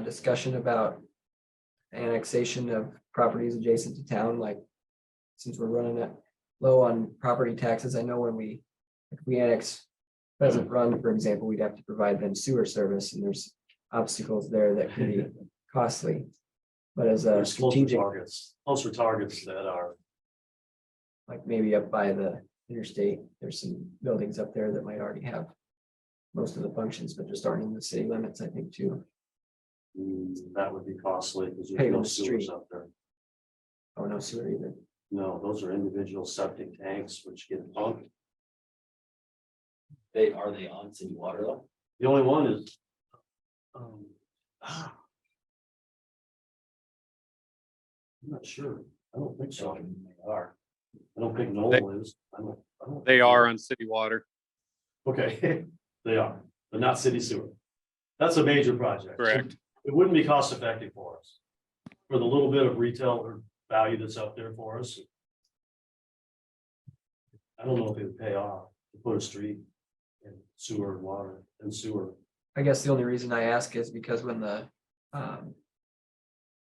discussion about annexation of properties adjacent to town, like since we're running it low on property taxes, I know when if we annex Pheasant Run, for example, we'd have to provide them sewer service, and there's obstacles there that can be costly. But as a there's strategic, closer targets that are, like maybe up by the interstate, there's some buildings up there that might already have most of the functions, but just aren't in the city limits, I think, too. that would be costly because Pay there's no on the sewers street. up there. Oh, no sewer either. No, those are individual septic tanks which get pumped. Are they on city water though? The only one is. um, ah. I'm not sure. I don't think so. They are. I don't think Noel is. I don't They think are so. on city water, Okay, they are, but not city sewer. That's a major project. correct? It wouldn't be cost effective for us. For the little bit of retail or value that's up there for us. I don't know if it would pay off to put a street and sewer, water and sewer. I guess the only reason I ask is because when the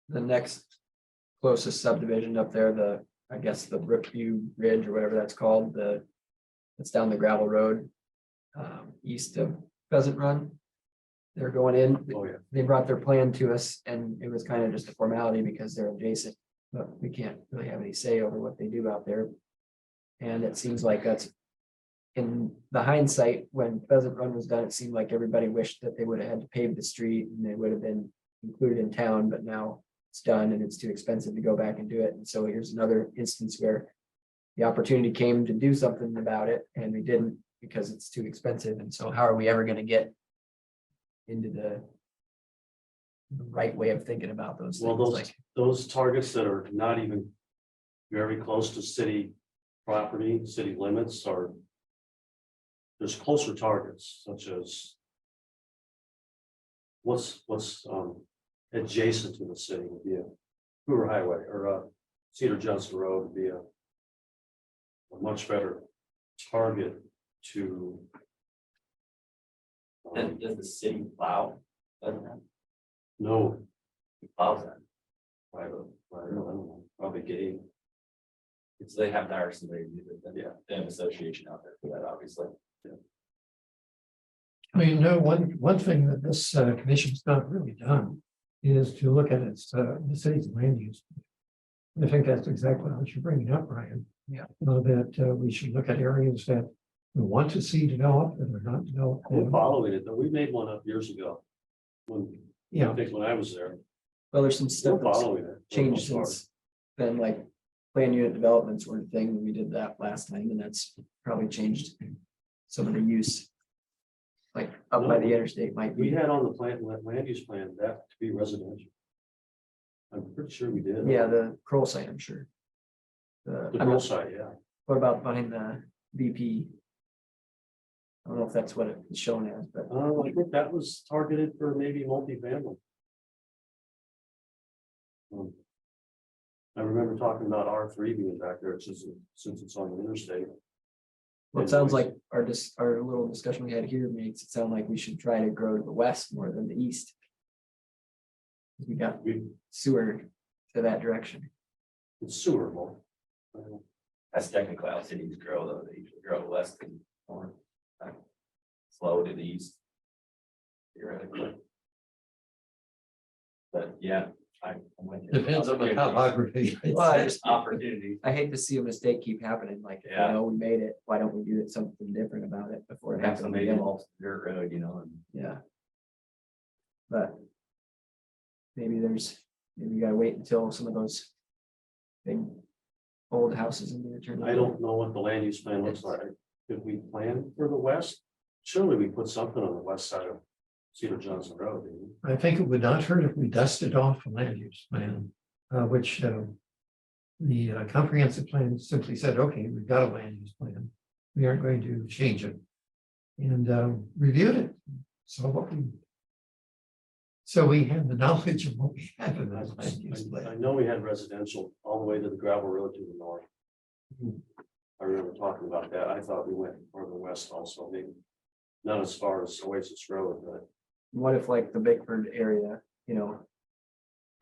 next closest subdivision up there, I guess the Brookview Ridge or whatever that's called, it's down the gravel road east of Pheasant Run. They're going in, Oh, yeah. they brought their plan to us, and it was kind of just a formality because they're adjacent, but we can't really have any say over what they do out there. And it seems like that's, in the hindsight, when Pheasant Run was done, it seemed like everybody wished that they would have had to pave the street and it would have been included in town, but now it's done and it's too expensive to go back and do it. And so here's another instance where the opportunity came to do something about it and we didn't because it's too expensive. And so how are we ever going to get into the right way of thinking about those Well, things? those, Like, those targets that are not even very close to city property, city limits are. There's closer targets such as. What's adjacent to the city would be a Hoover Highway or Cedar Johnson Road would be a much better target to. Does the city plow? Doesn't it? No, Who plows that? private, I don't know, probably Gabe. It's, they have tires, so Yeah. they have association out there for that, obviously. I mean, no, one thing that this commission's not really done is to look at its the city's land use. I think that's exactly what you're bringing up, Ryan. Yeah. That we should look at areas that we want to see developed that are not developed. We're following it, though. We made one up years ago. When, Yeah, I think when I was there, well, there's some stuff we're that's following it. changed since then, like plan unit developments were a thing when we did that last time, and that's probably changed some of the use. Like up by the interstate might We be, had on the plan, land use plan, that to be residential. I'm pretty sure we did. yeah, the Kroll site, I'm sure. The I'm girl not- side, yeah. What about behind the BP? I don't know if that's what it's shown as, but I think that was targeted for maybe multifamily. I remember talking about R3 being back there, since it's on the interstate. well, it sounds like our little discussion we had here makes it sound like we should try to grow to the west more than the east. We got We, sewer to that direction. it's sewerable. That's technically how cities grow, though. They usually grow west and north. Slow to the east. Theoretically. But yeah, I'm with you. Depends on the topography. Well, There's opportunities. I hate to see a mistake keep happening, like, if we Yeah. know we made it, why don't we do it something different about it before it Have happens somebody again? involved in dirt road, you know, and Yeah. But. Maybe we gotta wait until some of those. Big. Old houses in there turn. I don't know what the land use plan looks like. Did we plan for the west? Surely we put something on the west side of Cedar Johnson Road, didn't we? I think it would not hurt if we dusted off a land use plan, which the comprehensive plan simply said, okay, we've got a land use plan. We aren't going to change it. And reviewed it. So we have the knowledge of what we have in that land use I plan. know we had residential all the way to the gravel road to the north. I remember talking about that. I thought we went further west also, maybe not as far as Oasis Road, but What if like the Bickford area, you know?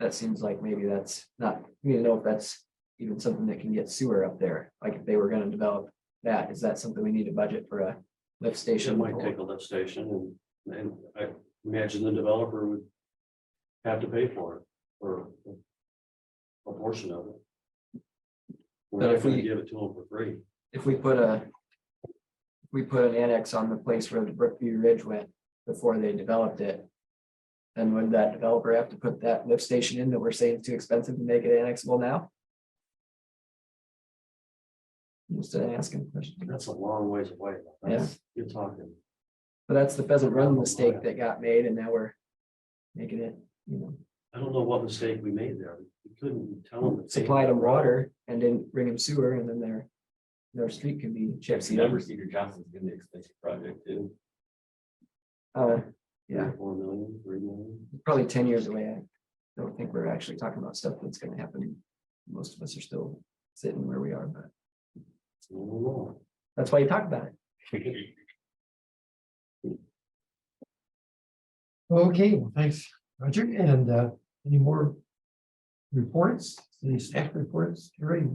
That seems like maybe that's not, we need to know if that's even something that can get sewer up there, like if they were gonna develop that, is that something we need to budget for a lift it station? might take a lift station and I imagine the developer would have to pay for it or a portion of it. We're But not if gonna we- give it to them for free. If we put an annex on the place where the Brookview Ridge went before they developed it. Then would that developer have to put that lift station in that we're saying is too expensive to make it annexable now? Just asking a question, That's a long ways away. That's- You're talking. but that's the Pheasant Run mistake that got made and now we're making it, you know, I don't know what mistake we made there. We couldn't tell them. to pay supplied them that road. water and didn't bring them sewer and then their street can be chip sealed. Remember Cedar Johnson's gonna be an expensive project too. Yeah, 4 million, 3 million. probably 10 years away. I don't think we're actually talking about stuff that's gonna happen. Most of us are still sitting where we are, but I don't know. that's why you talk about it. Okay, well, thanks, Roger. And any more reports, the staff reports? Terry,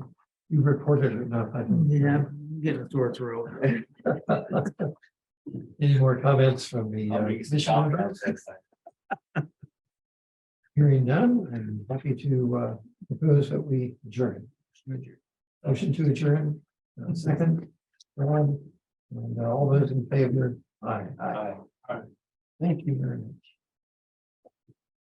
you reported enough. I think. Yeah, get a sore throat. Any more comments from the I'll make some commission chocolate members? next time. Hearing none, I'm happy to propose that we adjourn. Motion to adjourn, second, and all those in favor, aye. Aye. Thank you very much.